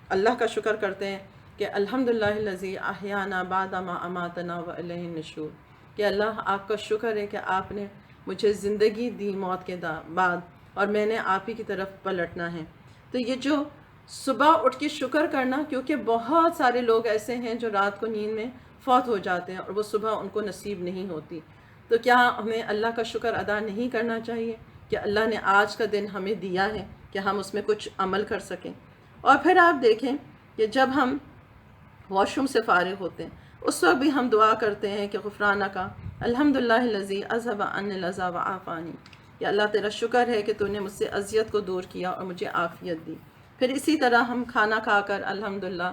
اللہ کا شکر کرتے ہیں کہ الحمدللہ الذی احیانا بعد ما اماتنا والیہ النشور، کہ اللہ آپ کا شکر ہے کہ آپ نے مجھے زندگی دی موت کے بعد، اور میں نے آپ ہی کی طرف پلٹنا ہے۔ تو یہ جو صبح اٹھ کے شکر کرنا، کیونکہ بہت سارے لوگ ایسے ہیں جو رات کو نیند میں فوت ہو جاتے ہیں اور وہ صبح ان کو نصیب نہیں ہوتی، تو کیا ہمیں اللہ کا شکر ادا نہیں کرنا چاہیے کہ اللہ نے آج کا دن ہمیں دیا ہے کہ ہم اس میں کچھ عمل کر سکیں۔ اور پھر آپ دیکھیں کہ جب ہم واش روم سے فارغ ہوتے ہیں اس وقت بھی ہم دعا کرتے ہیں کہ غفرانک الحمدللہ الذی اذھب عنی الاذی وعافانی، یا اللہ تیرا شکر ہے کہ تو نے مجھ سے اذیت کو دور کیا اور مجھے عافیت دی۔ پھر اسی طرح ہم کھانا کھا کر الحمدللہ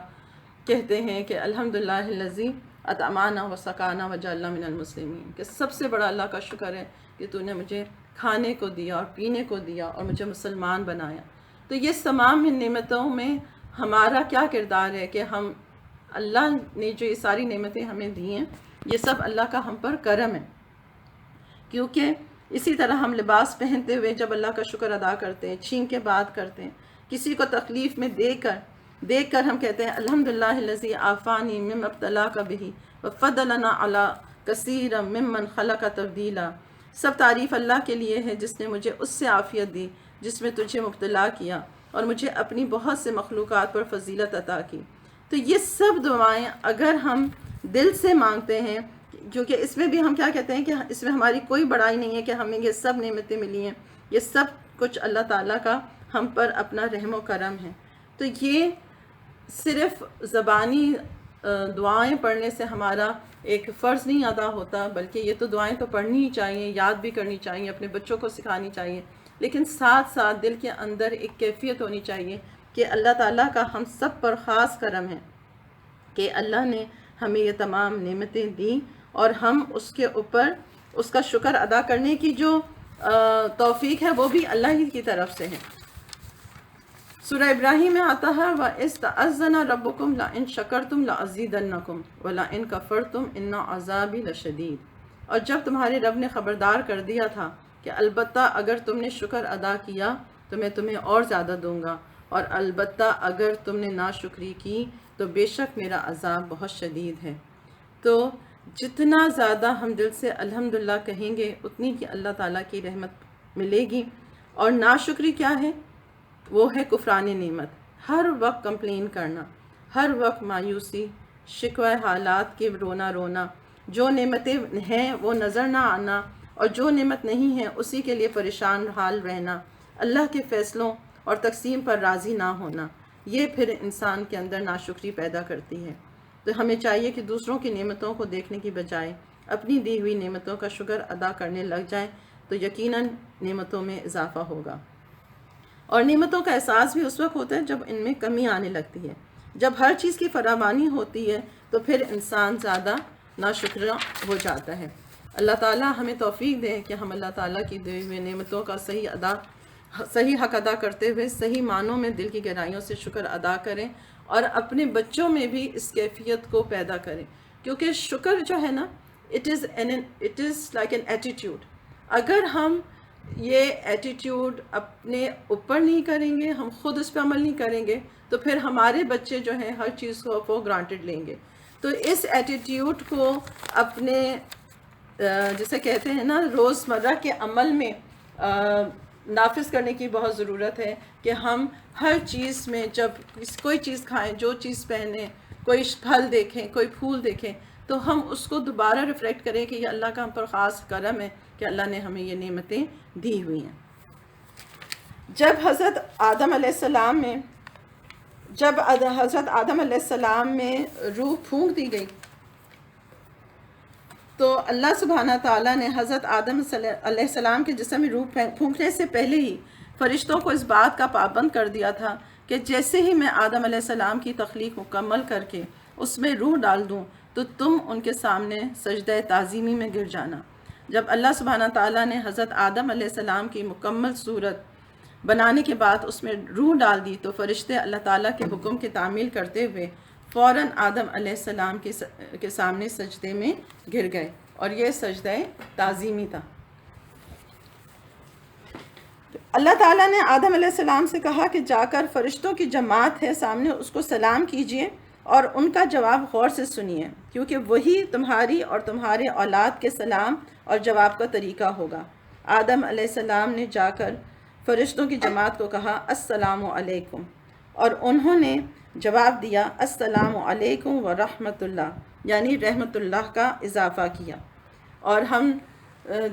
کہتے ہیں کہ الحمدللہ الذی اطعمانا وسقانا وجعلنا من المسلمین، کہ سب سے بڑا اللہ کا شکر ہے کہ تو نے مجھے کھانے کو دیا اور پینے کو دیا اور مجھے مسلمان بنایا۔ تو یہ تمام نعمتوں میں ہمارا کیا کردار ہے کہ ہم اللہ نے جو یہ ساری نعمتیں ہمیں دی ہیں یہ سب اللہ کا ہم پر کرم ہے۔ کیونکہ اسی طرح ہم لباس پہنتے ہوئے جب اللہ کا شکر ادا کرتے ہیں، چھین کے بات کرتے ہیں، کسی کو تکلیف میں دیکھ کر ہم کہتے ہیں الحمدللہ الذی عافانی مما ابتلاک بہ وفضلنا علی کثیر ممن خلق تفضیلا، سب تعریف اللہ کے لیے ہے جس نے مجھے اس سے عافیت دی جس میں تجھے مبتلا کیا، اور مجھے اپنی بہت سے مخلوقات پر فضیلت عطا کی۔ تو یہ سب دعائیں اگر ہم دل سے مانگتے ہیں، کیونکہ اس میں بھی ہم کیا کہتے ہیں کہ اس میں ہماری کوئی بڑائی نہیں ہے کہ ہمیں یہ سب نعمتیں ملی ہیں، یہ سب کچھ اللہ تعالیٰ کا ہم پر اپنا رحم و کرم ہے۔ تو یہ صرف زبانی دعائیں پڑھنے سے ہمارا ایک فرض نہیں ادا ہوتا، بلکہ یہ تو دعائیں تو پڑھنی ہی چاہیے، یاد بھی کرنی چاہیے، اپنے بچوں کو سکھانی چاہیے، لیکن ساتھ ساتھ دل کے اندر ایک کیفیت ہونی چاہیے کہ اللہ تعالیٰ کا ہم سب پر خاص کرم ہے کہ اللہ نے ہمیں یہ تمام نعمتیں دیں، اور ہم اس کے اوپر اس کا شکر ادا کرنے کی جو توفیق ہے وہ بھی اللہ ہی کی طرف سے ہے۔ سورہ ابراہیم میں آتا ہے وَإِذْ تَأَذَّنَ رَبُّكُمْ لَئِن شَكَرْتُمْ لَأَزِيدَنَّكُمْ وَلَئِن كَفَرْتُمْ إِنَّ عَذَابِي لَشَدِيدٌ، اور جب تمہارے رب نے خبردار کر دیا تھا کہ البتہ اگر تم نے شکر ادا کیا تو میں تمہیں اور زیادہ دوں گا، اور البتہ اگر تم نے ناشکری کی تو بے شک میرا عذاب بہت شدید ہے۔ تو جتنا زیادہ ہم دل سے الحمدللہ کہیں گے اتنی کی اللہ تعالیٰ کی رحمت ملے گی۔ اور ناشکری کیا ہے؟ وہ ہے کفران نعمت، ہر وقت کمپلین کرنا، ہر وقت مایوسی، شکوہ حالات کے رونا، جو نعمتیں ہیں وہ نظر نہ آنا، اور جو نعمت نہیں ہے اسی کے لیے پریشان حال رہنا، اللہ کے فیصلوں اور تقسیم پر راضی نہ ہونا، یہ پھر انسان کے اندر ناشکری پیدا کرتی ہے۔ تو ہمیں چاہیے کہ دوسروں کی نعمتوں کو دیکھنے کی بجائے اپنی دی ہوئی نعمتوں کا شکر ادا کرنے لگ جائیں، تو یقیناً نعمتوں میں اضافہ ہوگا۔ اور نعمتوں کا احساس بھی اس وقت ہوتا ہے جب ان میں کمی آنے لگتی ہے۔ جب ہر چیز کی فراوانی ہوتی ہے تو پھر انسان زیادہ ناشکرا ہو جاتا ہے۔ اللہ تعالیٰ ہمیں توفیق دے کہ ہم اللہ تعالیٰ کی دی ہوئی نعمتوں کا صحیح حق ادا کرتے ہوئے صحیح معنوں میں دل کی گہرائیوں سے شکر ادا کریں، اور اپنے بچوں میں بھی اس کیفیت کو پیدا کریں، کیونکہ شکر جو ہے نا it is like an attitude۔ اگر ہم یہ ایٹیٹیوڈ اپنے اوپر نہیں کریں گے، ہم خود اس پہ عمل نہیں کریں گے، تو پھر ہمارے بچے جو ہیں ہر چیز کو فور گرانٹیڈ لیں گے۔ تو اس ایٹیٹیوڈ کو اپنے جسے کہتے ہیں نا روزمرہ کے عمل میں نافذ کرنے کی بہت ضرورت ہے، کہ ہم ہر چیز میں جب کوئی چیز کھائیں، جو چیز پہنیں، کوئی پھل دیکھیں، کوئی پھول دیکھیں، تو ہم اس کو دوبارہ ریفلیکٹ کریں کہ یہ اللہ کا ہم پر خاص کرم ہے کہ اللہ نے ہمیں یہ نعمتیں دی ہوئی ہیں۔ جب حضرت آدم علیہ السلام میں روح پھونک دی گئی، تو اللہ سبحانہ تعالیٰ نے حضرت آدم علیہ السلام کے جسم میں روح پھونکنے سے پہلے ہی فرشتوں کو اس بات کا پابند کر دیا تھا کہ جیسے ہی میں آدم علیہ السلام کی تخلیق مکمل کر کے اس میں روح ڈال دوں تو تم ان کے سامنے سجدہ تعظیمی میں گر جانا۔ جب اللہ سبحانہ تعالیٰ نے حضرت آدم علیہ السلام کی مکمل صورت بنانے کے بعد اس میں روح ڈال دی، تو فرشتے اللہ تعالیٰ کے حکم کی تعمیل کرتے ہوئے فوراً آدم علیہ السلام کے سامنے سجدے میں گر گئے، اور یہ سجدہ تعظیمی تھا۔ اللہ تعالیٰ نے آدم علیہ السلام سے کہا کہ جا کر فرشتوں کی جماعت ہے سامنے، اس کو سلام کیجئے اور ان کا جواب غور سے سنیے، کیونکہ وہی تمہاری اور تمہارے اولاد کے سلام اور جواب کا طریقہ ہوگا۔ آدم علیہ السلام نے جا کر فرشتوں کی جماعت کو کہا السلام علیکم، اور انہوں نے جواب دیا السلام علیکم ورحمۃ اللہ، یعنی رحمت اللہ کا اضافہ کیا۔ اور ہم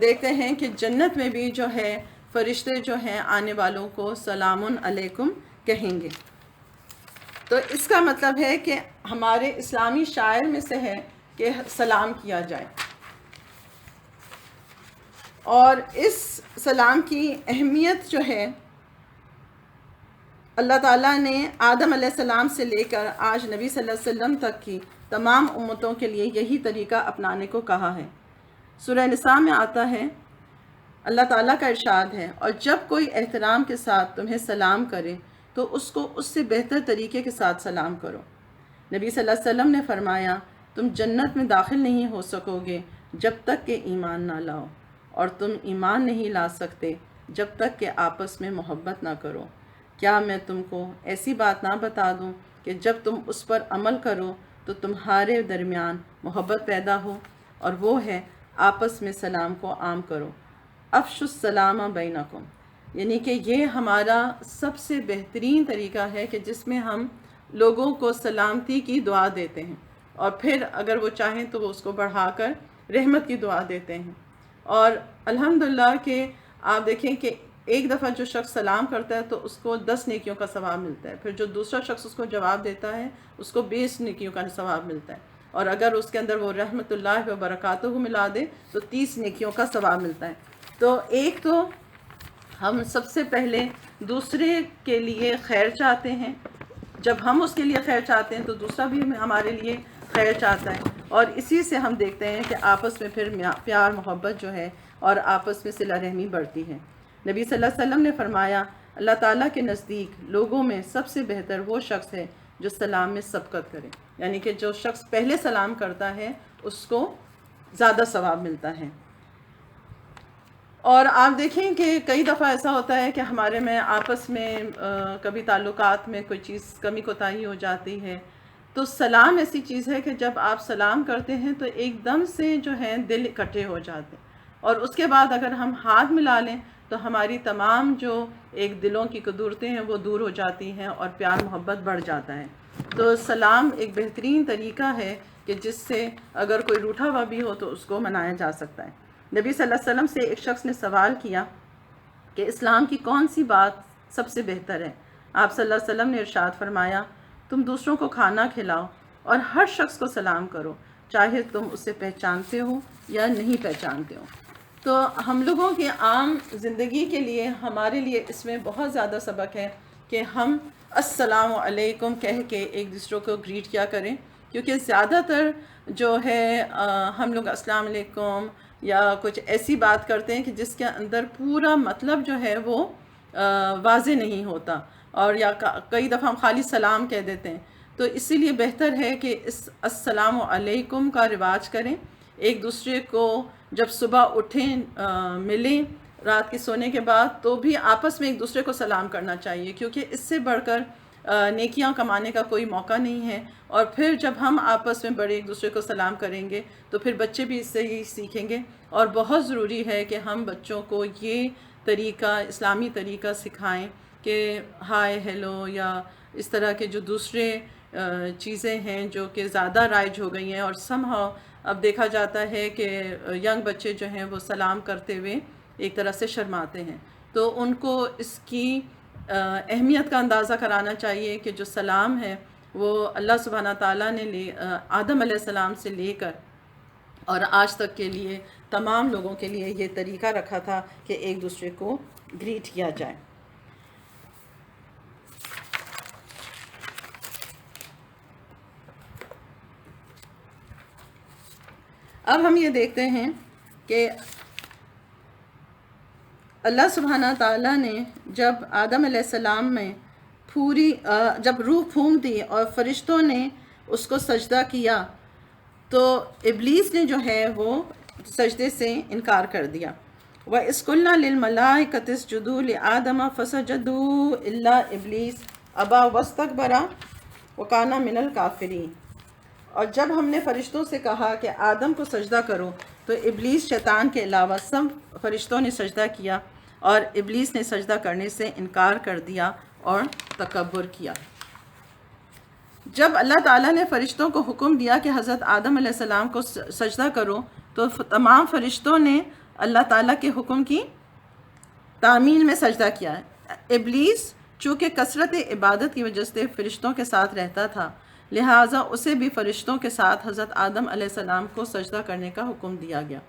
دیکھتے ہیں کہ جنت میں بھی جو ہے فرشتے جو ہیں آنے والوں کو سلام علیکم کہیں گے۔ تو اس کا مطلب ہے کہ ہمارے اسلامی شاعر میں سے ہے کہ سلام کیا جائے، اور اس سلام کی اہمیت جو ہے اللہ تعالیٰ نے آدم علیہ السلام سے لے کر آج نبی صلی اللہ علیہ وسلم تک کی تمام امتوں کے لیے یہی طریقہ اپنانے کو کہا ہے۔ سورہ نساء میں آتا ہے، اللہ تعالیٰ کا ارشاد ہے، اور جب کوئی احترام کے ساتھ تمہیں سلام کرے تو اس کو اس سے بہتر طریقے کے ساتھ سلام کرو۔ نبی صلی اللہ علیہ وسلم نے فرمایا، تم جنت میں داخل نہیں ہو سکو گے جب تک کہ ایمان نہ لاؤ، اور تم ایمان نہیں لا سکتے جب تک کہ آپس میں محبت نہ کرو۔ کیا میں تم کو ایسی بات نہ بتا دوں کہ جب تم اس پر عمل کرو تو تمہارے درمیان محبت پیدا ہو، اور وہ ہے آپس میں سلام کو عام کرو۔ افشوا السلام بینکم، یعنی کہ یہ ہمارا سب سے بہترین طریقہ ہے کہ جس میں ہم لوگوں کو سلامتی کی دعا دیتے ہیں، اور پھر اگر وہ چاہیں تو وہ اس کو بڑھا کر رحمت کی دعا دیتے ہیں۔ اور الحمدللہ کہ آپ دیکھیں کہ ایک دفعہ جو شخص سلام کرتا ہے تو اس کو 10 نیکیوں کا ثواب ملتا ہے، پھر جو دوسرا شخص اس کو جواب دیتا ہے اس کو 20 نیکیوں کا ثواب ملتا ہے، اور اگر اس کے اندر وہ رحمت اللہ وبرکاتہ ملا دے تو 30 نیکیوں کا ثواب ملتا ہے۔ تو ایک تو ہم سب سے پہلے دوسرے کے لیے خیر چاہتے ہیں، جب ہم اس کے لیے خیر چاہتے ہیں تو دوسرا بھی ہمارے لیے خیر چاہتا ہے، اور اسی سے ہم دیکھتے ہیں کہ آپس میں پھر پیار محبت جو ہے اور آپس میں صلہ رحمی بڑھتی ہے۔ نبی صلی اللہ علیہ وسلم نے فرمایا، اللہ تعالیٰ کے نزدیک لوگوں میں سب سے بہتر وہ شخص ہے جو سلام میں سبقت کرے، یعنی کہ جو شخص پہلے سلام کرتا ہے اس کو زیادہ ثواب ملتا ہے۔ اور آپ دیکھیں کہ کئی دفعہ ایسا ہوتا ہے کہ ہمارے میں آپس میں کبھی تعلقات میں کوئی چیز کمی کوتاہی ہو جاتی ہے، تو سلام ایسی چیز ہے کہ جب آپ سلام کرتے ہیں تو ایک دم سے جو ہے دل اکٹھے ہو جاتے ہیں، اور اس کے بعد اگر ہم ہاتھ ملا لیں تو ہماری تمام جو ایک دلوں کی قدورتیں ہیں وہ دور ہو جاتی ہیں اور پیار محبت بڑھ جاتا ہے۔ تو سلام ایک بہترین طریقہ ہے کہ جس سے اگر کوئی روٹھا ہوا بھی ہو تو اس کو منایا جا سکتا ہے۔ نبی صلی اللہ علیہ وسلم سے ایک شخص نے سوال کیا کہ اسلام کی کون سی بات سب سے بہتر ہے؟ آپ صلی اللہ علیہ وسلم نے ارشاد فرمایا، تم دوسروں کو کھانا کھلاؤ اور ہر شخص کو سلام کرو، چاہے تم اسے پہچانتے ہو یا نہیں پہچانتے ہو۔ تو ہم لوگوں کی عام زندگی کے لیے ہمارے لیے اس میں بہت زیادہ سبق ہے کہ ہم السلام علیکم کہہ کے ایک دوسروں کو گریٹ کیا کریں، کیونکہ زیادہ تر جو ہے ہم لوگ السلام علیکم یا کچھ ایسی بات کرتے ہیں کہ جس کے اندر پورا مطلب جو ہے وہ واضح نہیں ہوتا، اور یا کئی دفعہ ہم خالی سلام کہہ دیتے ہیں۔ تو اسی لیے بہتر ہے کہ اس السلام علیکم کا رواج کریں، ایک دوسرے کو جب صبح اٹھیں ملیں، رات کے سونے کے بعد تو بھی آپس میں ایک دوسرے کو سلام کرنا چاہیے، کیونکہ اس سے بڑھ کر نیکیاں کمانے کا کوئی موقع نہیں ہے۔ اور پھر جب ہم آپس میں بڑے ایک دوسرے کو سلام کریں گے تو پھر بچے بھی اس سے ہی سیکھیں گے، اور بہت ضروری ہے کہ ہم بچوں کو یہ طریقہ، اسلامی طریقہ سکھائیں کہ ہائے ہیلو یا اس طرح کے جو دوسرے چیزیں ہیں جو کہ زیادہ رائج ہو گئی ہیں، اور somehow اب دیکھا جاتا ہے کہ ینگ بچے جو ہیں وہ سلام کرتے ہوئے ایک طرح سے شرماتے ہیں۔ تو ان کو اس کی اہمیت کا اندازہ کرانا چاہیے کہ جو سلام ہے وہ اللہ سبحانہ تعالیٰ نے آدم علیہ السلام سے لے کر اور آج تک کے لیے تمام لوگوں کے لیے یہ طریقہ رکھا تھا کہ ایک دوسرے کو گریٹ کیا جائے۔ اب ہم یہ دیکھتے ہیں کہ اللہ سبحانہ تعالیٰ نے جب آدم علیہ السلام میں جب روح پھونک دی اور فرشتوں نے اس کو سجدہ کیا تو ابلیس نے جو ہے وہ سجدے سے انکار کر دیا۔ وَإِذْ قُلْنَا لِلْمَلَائِكَةِ اسْجُدُوا لِآدَمَ فَسَجَدُوا إِلَّا إِبْلِيسَ أَبَىٰ وَاسْتَكْبَرَ وَكَانَ مِنَ الْكَافِرِينَ۔ اور جب ہم نے فرشتوں سے کہا کہ آدم کو سجدہ کرو تو ابلیس شیطان کے علاوہ سب فرشتوں نے سجدہ کیا، اور ابلیس نے سجدہ کرنے سے انکار کر دیا اور تکبر کیا۔ جب اللہ تعالیٰ نے فرشتوں کو حکم دیا کہ حضرت آدم علیہ السلام کو سجدہ کرو تو تمام فرشتوں نے اللہ تعالیٰ کے حکم کی تعمیل میں سجدہ کیا ہے۔ ابلیس چونکہ کثرت عبادت کی وجہ سے فرشتوں کے ساتھ رہتا تھا، لہٰذا اسے بھی فرشتوں کے ساتھ حضرت آدم علیہ السلام کو سجدہ کرنے کا حکم دیا گیا،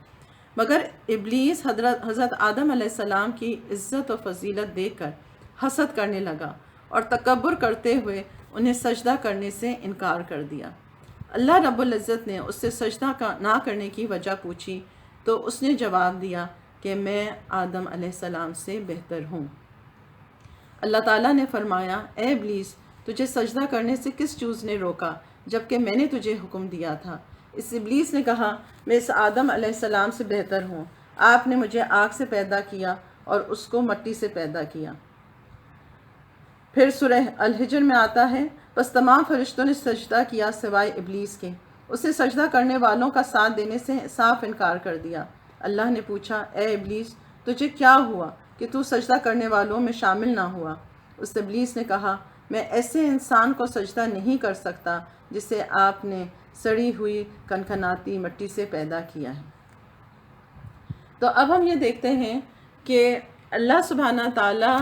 مگر ابلیس حضرت آدم علیہ السلام کی عزت و فضیلت دیکھ کر حسد کرنے لگا اور تکبر کرتے ہوئے انہیں سجدہ کرنے سے انکار کر دیا۔ اللہ رب العزت نے اس سے سجدہ نہ کرنے کی وجہ پوچھی تو اس نے جواب دیا کہ میں آدم علیہ السلام سے بہتر ہوں۔ اللہ تعالیٰ نے فرمایا، اے ابلیس، تجھے سجدہ کرنے سے کس چیز نے روکا جبکہ میں نے تجھے حکم دیا تھا؟ اس ابلیس نے کہا، میں اس آدم علیہ السلام سے بہتر ہوں، آپ نے مجھے آگ سے پیدا کیا اور اس کو مٹی سے پیدا کیا۔ پھر سورہ الحجر میں آتا ہے، بس تمام فرشتوں نے سجدہ کیا سوائے ابلیس کے، اسے سجدہ کرنے والوں کا ساتھ دینے سے صاف انکار کر دیا۔ اللہ نے پوچھا، اے ابلیس، تجھے کیا ہوا کہ تو سجدہ کرنے والوں میں شامل نہ ہوا؟ اس ابلیس نے کہا، میں ایسے انسان کو سجدہ نہیں کر سکتا جسے آپ نے سڑی ہوئی کنکھناتی مٹی سے پیدا کیا ہے۔ تو اب ہم یہ دیکھتے ہیں کہ اللہ سبحانہ تعالیٰ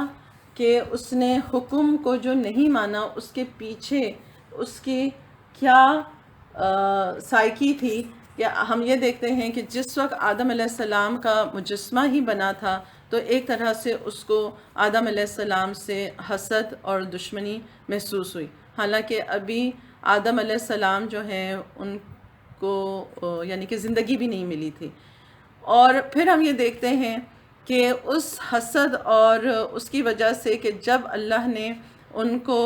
کہ اس نے حکم کو جو نہیں مانا اس کے پیچھے اس کی کیا سائیکی تھی، کہ ہم یہ دیکھتے ہیں کہ جس وقت آدم علیہ السلام کا مجسمہ ہی بنا تھا تو ایک طرح سے اس کو آدم علیہ السلام سے حسد اور دشمنی محسوس ہوئی، حالانکہ ابھی آدم علیہ السلام جو ہیں ان کو یعنی کہ زندگی بھی نہیں ملی تھی۔ اور پھر ہم یہ دیکھتے ہیں کہ اس حسد اور اس کی وجہ سے کہ جب اللہ نے ان کو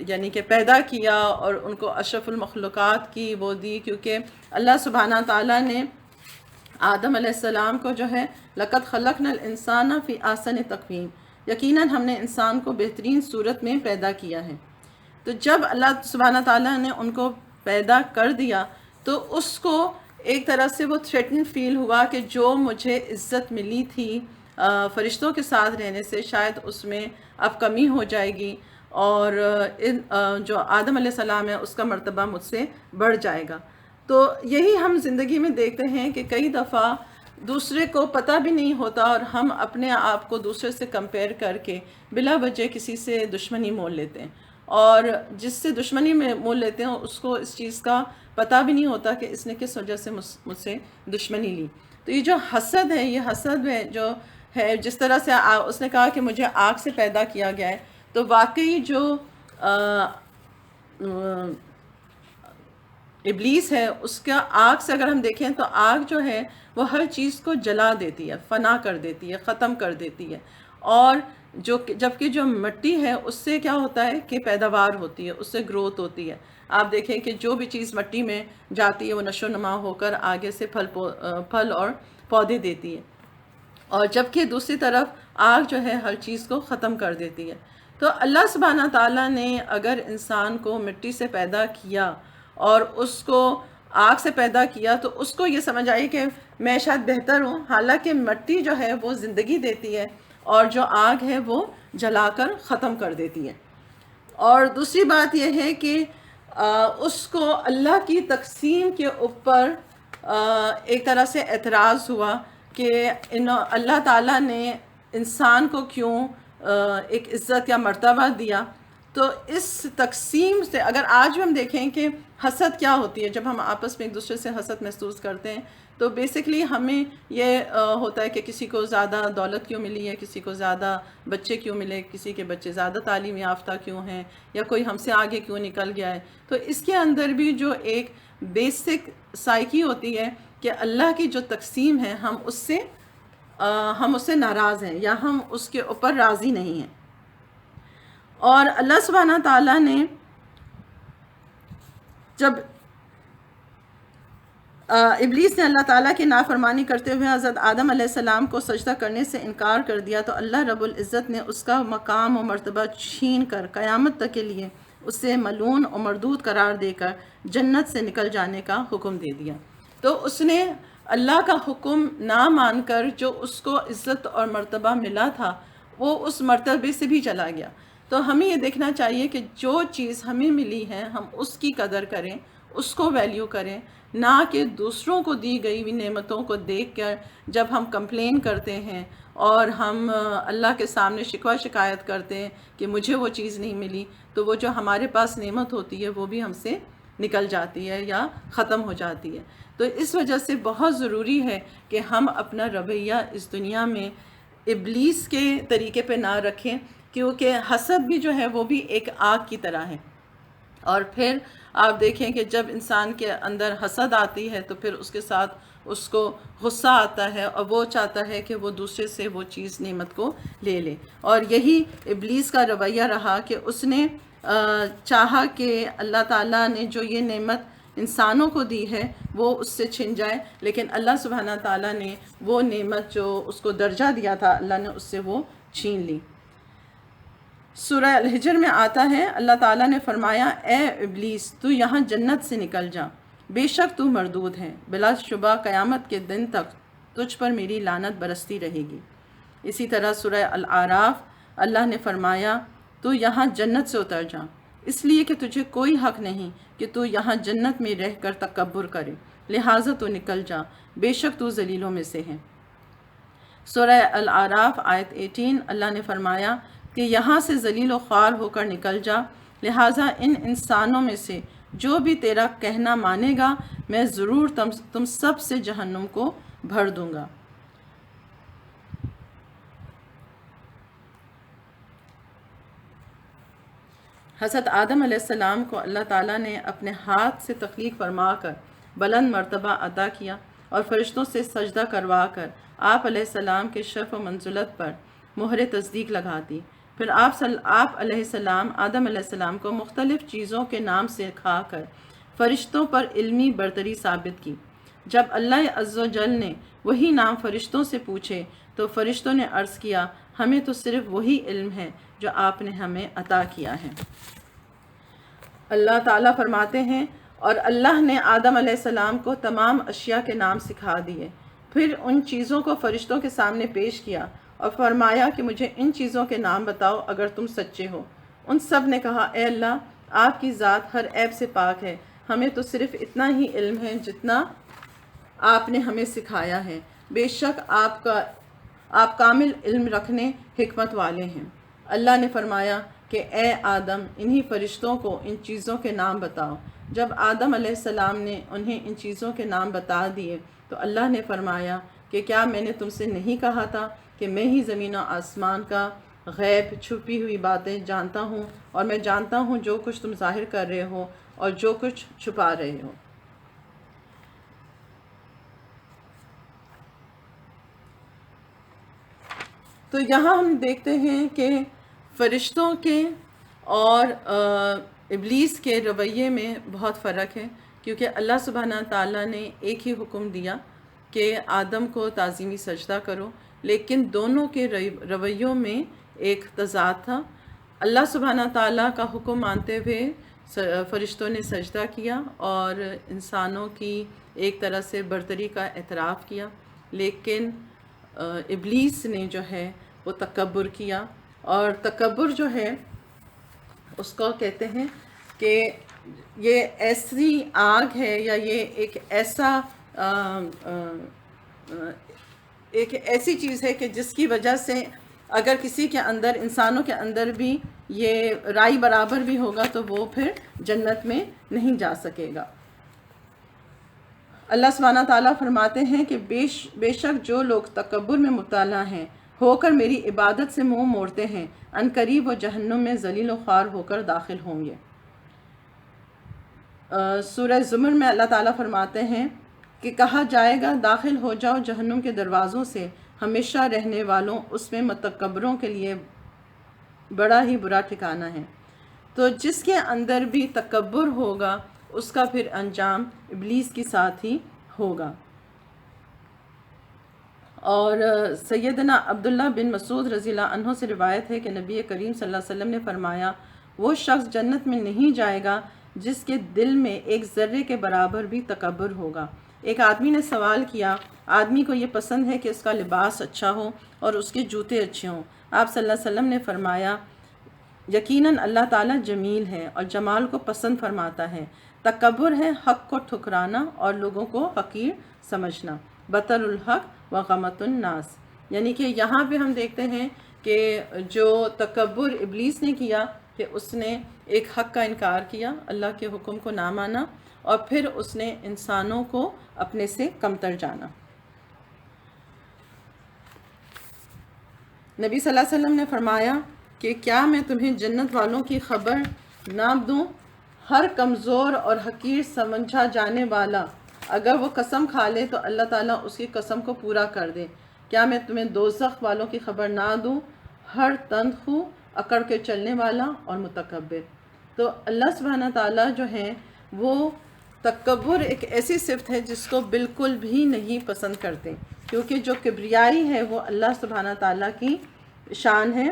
یعنی کہ پیدا کیا اور ان کو اشرف المخلوقات کی وہ دی، کیونکہ اللہ سبحانہ تعالیٰ نے آدم علیہ السلام کو جو ہے لَقَدْ خَلَقْنَا الْإِنسَانَ فِي أَحْسَنِ تَقْوِيمٍ، یقیناً ہم نے انسان کو بہترین صورت میں پیدا کیا ہے۔ تو جب اللہ سبحانہ تعالیٰ نے ان کو پیدا کر دیا تو اس کو ایک طرح سے وہ تھریٹن فیل ہوا کہ جو مجھے عزت ملی تھی فرشتوں کے ساتھ رہنے سے، شاید اس میں اب کمی ہو جائے گی، اور جو آدم علیہ السلام ہے اس کا مرتبہ مجھ سے بڑھ جائے گا۔ تو یہی ہم زندگی میں دیکھتے ہیں کہ کئی دفعہ دوسرے کو پتہ بھی نہیں ہوتا اور ہم اپنے آپ کو دوسرے سے کمپیئر کر کے بلا وجہ کسی سے دشمنی مول لیتے ہیں، اور جس سے دشمنی میں مول لیتے ہیں اس کو اس چیز کا پتہ بھی نہیں ہوتا کہ اس نے کس وجہ سے مجھ سے دشمنی لی۔ تو یہ جو حسد ہے، یہ حسد ہے جو ہے، جس طرح سے اس نے کہا کہ مجھے آگ سے پیدا کیا گیا ہے، تو واقعی جو ابلیس ہے اس کا آگ سے اگر ہم دیکھیں تو آگ جو ہے وہ ہر چیز کو جلا دیتی ہے، فنا کر دیتی ہے، ختم کر دیتی ہے، اور جبکہ جو مٹی ہے اس سے کیا ہوتا ہے کہ پیداوار ہوتی ہے، اس سے گروتھ ہوتی ہے۔ آپ دیکھیں کہ جو بھی چیز مٹی میں جاتی ہے وہ نشو و نما ہو کر آگے سے پھل اور پودے دیتی ہے، اور جبکہ دوسری طرف آگ جو ہے ہر چیز کو ختم کر دیتی ہے۔ تو اللہ سبحانہ تعالیٰ نے اگر انسان کو مٹی سے پیدا کیا اور اس کو آگ سے پیدا کیا تو اس کو یہ سمجھ آئی کہ میں شاید بہتر ہوں، حالانکہ مٹی جو ہے وہ زندگی دیتی ہے اور جو آگ ہے وہ جلا کر ختم کر دیتی ہے۔ اور دوسری بات یہ ہے کہ اس کو اللہ کی تقسیم کے اوپر ایک طرح سے اعتراض ہوا کہ اللہ تعالیٰ نے انسان کو کیوں ایک عزت یا مرتبہ دیا۔ تو اس تقسیم سے اگر آج بھی ہم دیکھیں کہ حسد کیا ہوتی ہے، جب ہم آپس میں ایک دوسرے سے حسد محسوس کرتے ہیں تو بیسکلی ہمیں یہ ہوتا ہے کہ کسی کو زیادہ دولت کیوں ملی ہے، کسی کو زیادہ بچے کیوں ملے، کسی کے بچے زیادہ تعلیم یافتہ کیوں ہیں، یا کوئی ہم سے آگے کیوں نکل گیا ہے۔ تو اس کے اندر بھی جو ایک بیسک سائیکی ہوتی ہے کہ اللہ کی جو تقسیم ہے ہم اس سے ناراض ہیں یا ہم اس کے اوپر راضی نہیں ہیں۔ اور اللہ سبحانہ تعالیٰ نے جب ابلیس نے اللہ تعالیٰ کی نافرمانی کرتے ہوئے حضرت آدم علیہ السلام کو سجدہ کرنے سے انکار کر دیا تو اللہ رب العزت نے اس کا مقام و مرتبہ چھین کر قیامت تک کے لیے اسے ملعون و مردود قرار دے کر جنت سے نکل جانے کا حکم دے دیا۔ تو اس نے اللہ کا حکم نہ مان کر جو اس کو عزت اور مرتبہ ملا تھا وہ اس مرتبے سے بھی چلا گیا۔ تو ہمیں یہ دیکھنا چاہیے کہ جو چیز ہمیں ملی ہے ہم اس کی قدر کریں، اس کو ویلیو کریں، نہ کہ دوسروں کو دی گئی ہوئی نعمتوں کو دیکھ کر جب ہم کمپلین کرتے ہیں اور ہم اللہ کے سامنے شکوہ شکایت کرتے ہیں کہ مجھے وہ چیز نہیں ملی، تو وہ جو ہمارے پاس نعمت ہوتی ہے وہ بھی ہم سے نکل جاتی ہے یا ختم ہو جاتی ہے۔ تو اس وجہ سے بہت ضروری ہے کہ ہم اپنا رویہ اس دنیا میں ابلیس کے طریقے پہ نہ رکھیں، کیونکہ حسد بھی جو ہے وہ بھی ایک آگ کی طرح ہے۔ اور پھر آپ دیکھیں کہ جب انسان کے اندر حسد آتی ہے تو پھر اس کے ساتھ اس کو غصہ آتا ہے اور وہ چاہتا ہے کہ وہ دوسرے سے وہ چیز نعمت کو لے لے، اور یہی ابلیس کا رویہ رہا کہ اس نے چاہا کہ اللہ تعالیٰ نے جو یہ نعمت انسانوں کو دی ہے وہ اس سے چھن جائے، لیکن اللہ سبحانہ تعالیٰ نے وہ نعمت جو اس کو درجہ دیا تھا اللہ نے اس سے وہ چھین لی۔ سورہ الحجر میں آتا ہے اللہ تعالیٰ نے فرمایا اے ابلیس تو یہاں جنت سے نکل جا، بے شک تو مردود ہے، بلا شبہ قیامت کے دن تک تجھ پر میری لعنت برستی رہے گی۔ اسی طرح سورہ الاعراف اللہ نے فرمایا تو یہاں جنت سے اتر جا، اس لیے کہ تجھے کوئی حق نہیں کہ تو یہاں جنت میں رہ کر تکبر کرے، لہٰذا تو نکل جا، بے شک تو ذلیلوں میں سے ہے۔ سورہ الاعراف آیت 18 اللہ نے فرمایا کہ یہاں سے ذلیل و خوار ہو کر نکل جا، لہٰذا ان انسانوں میں سے جو بھی تیرا کہنا مانے گا میں ضرور تم سب سے جہنم کو بھر دوں گا۔ حضرت آدم علیہ السلام کو اللہ تعالیٰ نے اپنے ہاتھ سے تخلیق فرما کر بلند مرتبہ عطا کیا اور فرشتوں سے سجدہ کروا کر آپ علیہ السلام کے شرف و منزلت پر مہر تصدیق لگا دی۔ پھر آپ علیہ السلام آدم علیہ السلام کو مختلف چیزوں کے نام سے کھا کر فرشتوں پر علمی برتری ثابت کی۔ جب اللہ عز و جل نے وہی نام فرشتوں سے پوچھے تو فرشتوں نے عرض کیا ہمیں تو صرف وہی علم ہے جو آپ نے ہمیں عطا کیا ہے۔ اللہ تعالیٰ فرماتے ہیں اور اللہ نے آدم علیہ السلام کو تمام اشیاء کے نام سکھا دیے، پھر ان چیزوں کو فرشتوں کے سامنے پیش کیا اور فرمایا کہ مجھے ان چیزوں کے نام بتاؤ اگر تم سچے ہو۔ ان سب نے کہا اے اللہ آپ کی ذات ہر عیب سے پاک ہے، ہمیں تو صرف اتنا ہی علم ہے جتنا آپ نے ہمیں سکھایا ہے، بے شک آپ کامل علم رکھنے حکمت والے ہیں۔ اللہ نے فرمایا کہ اے آدم انہی فرشتوں کو ان چیزوں کے نام بتاؤ۔ جب آدم علیہ السلام نے انہیں ان چیزوں کے نام بتا دیے تو اللہ نے فرمایا کہ کیا میں نے تم سے نہیں کہا تھا کہ میں ہی زمین و آسمان کا غیب چھپی ہوئی باتیں جانتا ہوں، اور میں جانتا ہوں جو کچھ تم ظاہر کر رہے ہو اور جو کچھ چھپا رہے ہو۔ تو یہاں ہم دیکھتے ہیں کہ فرشتوں کے اور ابلیس کے رویے میں بہت فرق ہے، کیونکہ اللہ سبحانہ تعالیٰ نے ایک ہی حکم دیا کہ آدم کو تعظیمی سجدہ کرو، لیکن دونوں کے رویوں میں ایک تضاد تھا۔ اللہ سبحانہ تعالیٰ کا حکم مانتے ہوئے فرشتوں نے سجدہ کیا اور انسانوں کی ایک طرح سے برتری کا اعتراف کیا، لیکن ابلیس نے جو ہے وہ تکبر کیا، اور تکبر جو ہے اس کو کہتے ہیں کہ یہ ایسی آگ ہے یا یہ ایک ایسی چیز ہے کہ جس کی وجہ سے اگر کسی کے اندر، انسانوں کے اندر بھی یہ رائی برابر بھی ہوگا تو وہ پھر جنت میں نہیں جا سکے گا۔ اللہ سبحانہ تعالیٰ فرماتے ہیں کہ بے شک جو لوگ تکبر میں مبتلا ہیں ہو کر میری عبادت سے منہ موڑتے ہیں، ان قریب وہ جہنم میں ذلیل و خوار ہو کر داخل ہوں گے۔ سورہ زمر میں اللہ تعالیٰ فرماتے ہیں کہ کہا جائے گا داخل ہو جاؤ جہنم کے دروازوں سے، ہمیشہ رہنے والوں اس میں متکبروں کے لیے بڑا ہی برا ٹھکانہ ہے۔ تو جس کے اندر بھی تکبر ہوگا اس کا پھر انجام ابلیس کے ساتھ ہی ہوگا۔ اور سیدنا عبداللہ بن مسعود رضی اللہ عنہ سے روایت ہے کہ نبی کریم صلی اللہ علیہ وسلم نے فرمایا وہ شخص جنت میں نہیں جائے گا جس کے دل میں ایک ذرے کے برابر بھی تکبر ہوگا۔ ایک آدمی نے سوال کیا، آدمی کو یہ پسند ہے کہ اس کا لباس اچھا ہو اور اس کے جوتے اچھے ہوں۔ آپ صلی اللہ علیہ وسلم نے فرمایا یقیناً اللہ تعالیٰ جمیل ہے اور جمال کو پسند فرماتا ہے۔ تکبر ہے حق کو ٹھکرانا اور لوگوں کو حقیر سمجھنا، بطر الحق و غمت الناس۔ یعنی کہ یہاں پہ ہم دیکھتے ہیں کہ جو تکبر ابلیس نے کیا کہ اس نے ایک حق کا انکار کیا، اللہ کے حکم کو نہ مانا، اور پھر اس نے انسانوں کو اپنے سے کمتر جانا۔ نبی صلی اللہ علیہ وسلم نے فرمایا کہ کیا میں تمہیں جنت والوں کی خبر نہ دوں؟ ہر کمزور اور حقیر سمجھا جانے والا اگر وہ قسم کھا لے تو اللہ تعالیٰ اس کی قسم کو پورا کر دے۔ کیا میں تمہیں دوزخ والوں کی خبر نہ دوں؟ ہر تند خو، اکڑ کے چلنے والا اور متکبر۔ تو اللہ سبحانہ تعالیٰ جو ہیں وہ تکبر ایک ایسی صفت ہے جس کو بالکل بھی نہیں پسند کرتے، کیونکہ جو کبریائی ہے وہ اللہ سبحانہ تعالیٰ کی شان ہے۔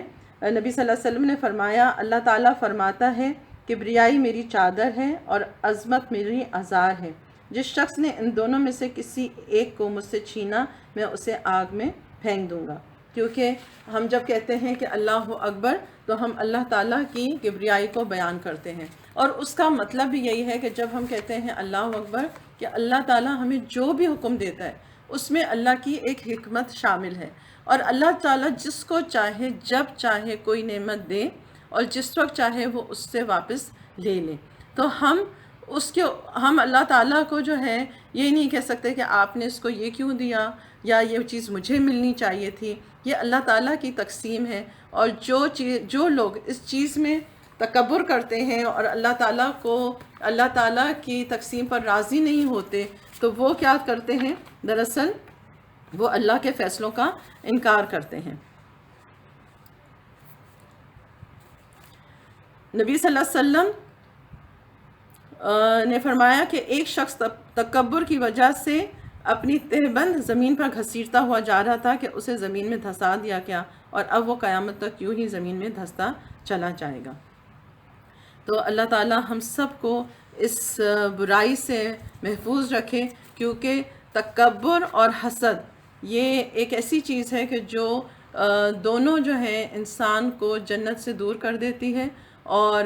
نبی صلی اللہ علیہ وسلم نے فرمایا اللہ تعالیٰ فرماتا ہے کبریائی میری چادر ہے اور عظمت میری ازار ہے، جس شخص نے ان دونوں میں سے کسی ایک کو مجھ سے چھینا میں اسے آگ میں پھینک دوں گا۔ کیونکہ ہم جب کہتے ہیں کہ اللہ اکبر تو ہم اللہ تعالیٰ کی کبریائی کو بیان کرتے ہیں، اور اس کا مطلب بھی یہی ہے کہ جب ہم کہتے ہیں اللہ اکبر کہ اللہ تعالیٰ ہمیں جو بھی حکم دیتا ہے اس میں اللہ کی ایک حکمت شامل ہے، اور اللہ تعالیٰ جس کو چاہے جب چاہے کوئی نعمت دے اور جس وقت چاہے وہ اس سے واپس لے لے۔ تو ہم اللہ تعالیٰ کو جو ہے یہ نہیں کہہ سکتے کہ آپ نے اس کو یہ کیوں دیا یا یہ چیز مجھے ملنی چاہیے تھی، یہ اللہ تعالیٰ کی تقسیم ہے۔ اور جو لوگ اس چیز میں تکبر کرتے ہیں اور اللہ تعالیٰ کی تقسیم پر راضی نہیں ہوتے تو وہ کیا کرتے ہیں؟ دراصل وہ اللہ کے فیصلوں کا انکار کرتے ہیں۔ نبی صلی اللہ علیہ وسلم نے فرمایا کہ ایک شخص تکبر کی وجہ سے اپنی تہبند زمین پر گھسیٹتا ہوا جا رہا تھا کہ اسے زمین میں دھسا دیا گیا، اور اب وہ قیامت تک یوں ہی زمین میں دھستا چلا جائے گا۔ تو اللہ تعالیٰ ہم سب کو اس برائی سے محفوظ رکھے، کیونکہ تکبر اور حسد یہ ایک ایسی چیز ہے کہ جو دونوں جو ہے انسان کو جنت سے دور کر دیتی ہے، اور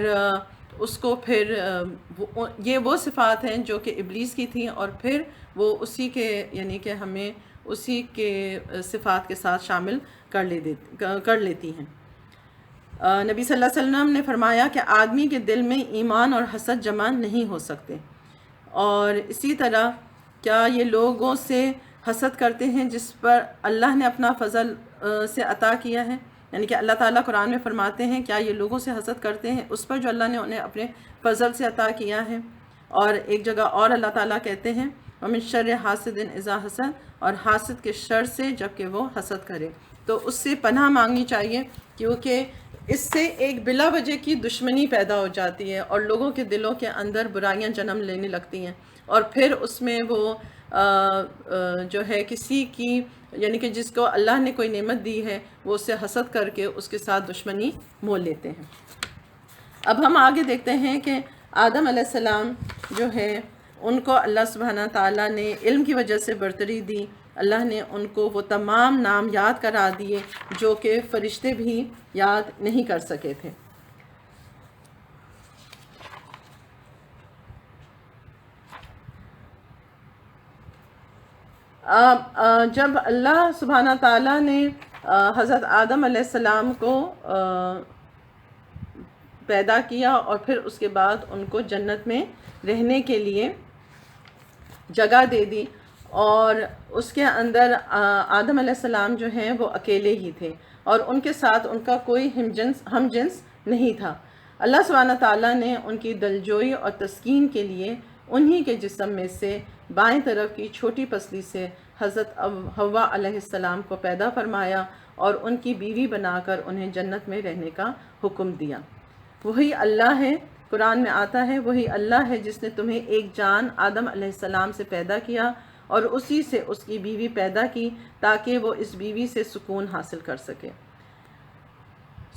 اس کو پھر یہ وہ صفات ہیں جو کہ ابلیس کی تھیں، اور پھر وہ اسی کے یعنی کہ ہمیں اسی کے صفات کے ساتھ شامل کر لیتی ہیں۔ نبی صلی اللہ علیہ وسلم نے فرمایا کہ آدمی کے دل میں ایمان اور حسد جمع نہیں ہو سکتے، اور اسی طرح کیا یہ لوگوں سے حسد کرتے ہیں جس پر اللہ نے اپنا فضل سے عطا کیا ہے، یعنی کہ اللہ تعالیٰ قرآن میں فرماتے ہیں کیا یہ لوگوں سے حسد کرتے ہیں اس پر جو اللہ نے انہیں اپنے فضل سے عطا کیا ہے، اور ایک جگہ اور اللہ تعالیٰ کہتے ہیں وَمِن شَرِّ حَاسِدٍ إِذَا حَسَدَ، اور حاسد کے شر سے جب کہ وہ حسد کرے۔ تو اس سے پناہ مانگنی چاہیے، کیونکہ اس سے ایک بلا وجہ کی دشمنی پیدا ہو جاتی ہے اور لوگوں کے دلوں کے اندر برائیاں جنم لینے لگتی ہیں، اور پھر اس میں وہ جو ہے کسی کی یعنی کہ جس کو اللہ نے کوئی نعمت دی ہے وہ اسے حسد کر کے اس کے ساتھ دشمنی مول لیتے ہیں۔ اب ہم آگے دیکھتے ہیں کہ آدم علیہ السلام جو ہے ان کو اللہ سبحانہ تعالیٰ نے علم کی وجہ سے برتری دی، اللہ نے ان کو وہ تمام نام یاد کرا دیے جو کہ فرشتے بھی یاد نہیں کر سکے تھے۔ جب اللہ سبحانہ تعالیٰ نے حضرت آدم علیہ السلام کو پیدا کیا اور پھر اس کے بعد ان کو جنت میں رہنے کے لیے جگہ دے دی، اور اس کے اندر آدم علیہ السلام جو ہیں وہ اکیلے ہی تھے اور ان کے ساتھ ان کا کوئی ہم جنس نہیں تھا۔ اللہ سبحانہ تعالیٰ نے ان کی دلجوئی اور تسکین کے لیے انہی کے جسم میں سے بائیں طرف کی چھوٹی پسلی سے حضرت حوا علیہ السلام کو پیدا فرمایا اور ان کی بیوی بنا کر انہیں جنت میں رہنے کا حکم دیا۔ وہی اللہ ہے، قرآن میں آتا ہے وہی اللہ ہے جس نے تمہیں ایک جان آدم علیہ السلام سے پیدا کیا اور اسی سے اس کی بیوی پیدا کی تاکہ وہ اس بیوی سے سکون حاصل کر سکے۔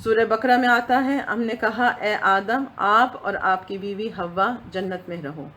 سورہ بقرہ میں آتا ہے ہم نے کہا اے آدم آپ اور آپ کی بیوی حوا جنت میں رہو۔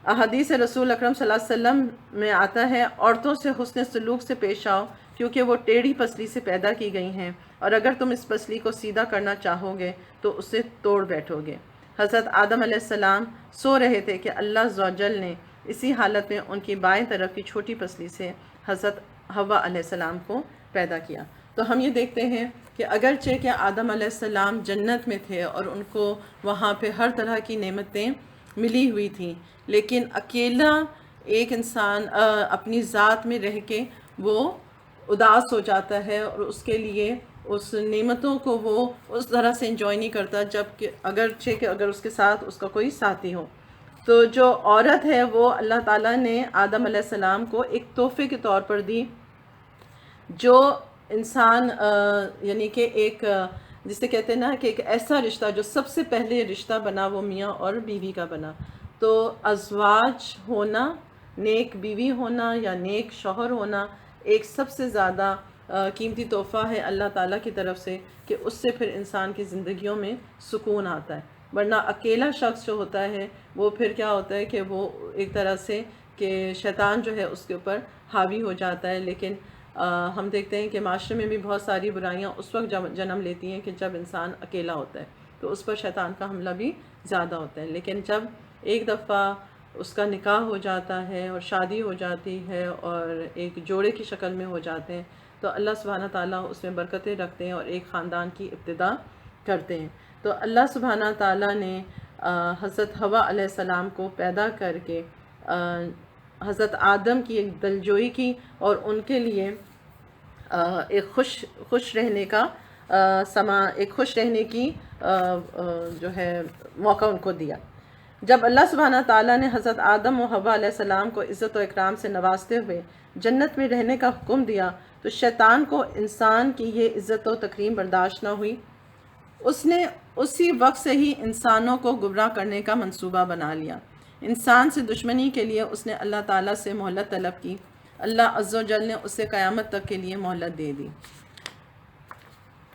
احادیث رسول اکرم صلی اللہ علیہ وسلم میں آتا ہے عورتوں سے حسن سلوک سے پیش آؤ کیونکہ وہ ٹیڑھی پسلی سے پیدا کی گئی ہیں، اور اگر تم اس پسلی کو سیدھا کرنا چاہو گے تو اسے توڑ بیٹھو گے۔ حضرت آدم علیہ السلام سو رہے تھے کہ اللہ عز و جل نے اسی حالت میں ان کی بائیں طرف کی چھوٹی پسلی سے حضرت حوا علیہ السلام کو پیدا کیا۔ تو ہم یہ دیکھتے ہیں کہ اگرچہ کہ آدم علیہ السلام جنت میں تھے اور ان کو وہاں پہ ہر طرح کی نعمتیں ملی ہوئی تھیں، لیکن اکیلا ایک انسان اپنی ذات میں رہ کے وہ اداس ہو جاتا ہے اور اس کے لیے اس نعمتوں کو وہ اس طرح سے انجوائے نہیں کرتا جبکہ اگرچہ کہ اگر اس کے ساتھ اس کا کوئی ساتھی ہو۔ تو جو عورت ہے وہ اللہ تعالیٰ نے آدم علیہ السلام کو ایک تحفے کے طور پر دی، جو انسان یعنی کہ ایک جسے کہتے ہیں نا کہ ایک ایسا رشتہ جو سب سے پہلے رشتہ بنا وہ میاں اور بیوی کا بنا۔ تو ازواج ہونا، نیک بیوی ہونا یا نیک شوہر ہونا ایک سب سے زیادہ قیمتی تحفہ ہے اللہ تعالیٰ کی طرف سے، کہ اس سے پھر انسان کی زندگیوں میں سکون آتا ہے، ورنہ اکیلا شخص جو ہوتا ہے وہ پھر کیا ہوتا ہے کہ وہ ایک طرح سے کہ شیطان جو ہے اس کے اوپر حاوی ہو جاتا ہے۔ لیکن ہم دیکھتے ہیں کہ معاشرے میں بھی بہت ساری برائیاں اس وقت جنم لیتی ہیں کہ جب انسان اکیلا ہوتا ہے، تو اس پر شیطان کا حملہ بھی زیادہ ہوتا ہے۔ لیکن جب ایک دفعہ اس کا نکاح ہو جاتا ہے اور شادی ہو جاتی ہے اور ایک جوڑے کی شکل میں ہو جاتے ہیں تو اللہ سبحانہ تعالیٰ اس میں برکتیں رکھتے ہیں اور ایک خاندان کی ابتدا کرتے ہیں۔ تو اللہ سبحانہ تعالیٰ نے حضرت حوا علیہ السلام کو پیدا کر کے حضرت آدم کی ایک دلجوئی کی اور ان کے لیے ایک خوش رہنے کا ایک خوش رہنے کی جو ہے موقع ان کو دیا۔ جب اللہ سبحانہ تعالیٰ نے حضرت آدم و حوا علیہ السلام کو عزت و اکرام سے نوازتے ہوئے جنت میں رہنے کا حکم دیا تو شیطان کو انسان کی یہ عزت و تکریم برداشت نہ ہوئی۔ اس نے اسی وقت سے ہی انسانوں کو گمراہ کرنے کا منصوبہ بنا لیا۔ انسان سے دشمنی کے لیے اس نے اللہ تعالیٰ سے مہلت طلب کی۔ اللہ عز و جل نے اسے قیامت تک کے لیے مہلت دے دی۔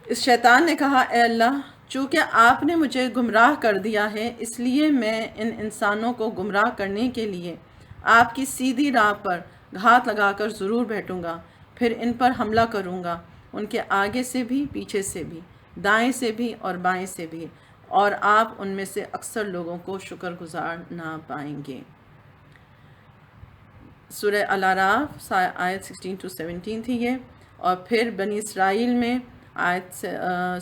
اس شیطان نے کہا اے اللہ چونکہ آپ نے مجھے گمراہ کر دیا ہے، اس لیے میں ان انسانوں کو گمراہ کرنے کے لیے آپ کی سیدھی راہ پر گھات لگا کر ضرور بیٹھوں گا، پھر ان پر حملہ کروں گا، ان کے آگے سے بھی، پیچھے سے بھی، دائیں سے بھی اور بائیں سے بھی، اور آپ ان میں سے اکثر لوگوں کو شکر گزار نہ پائیں گے۔ سورہ الاعراف آیت 16 to 17 تھی یہ، اور پھر بنی اسرائیل میں آیت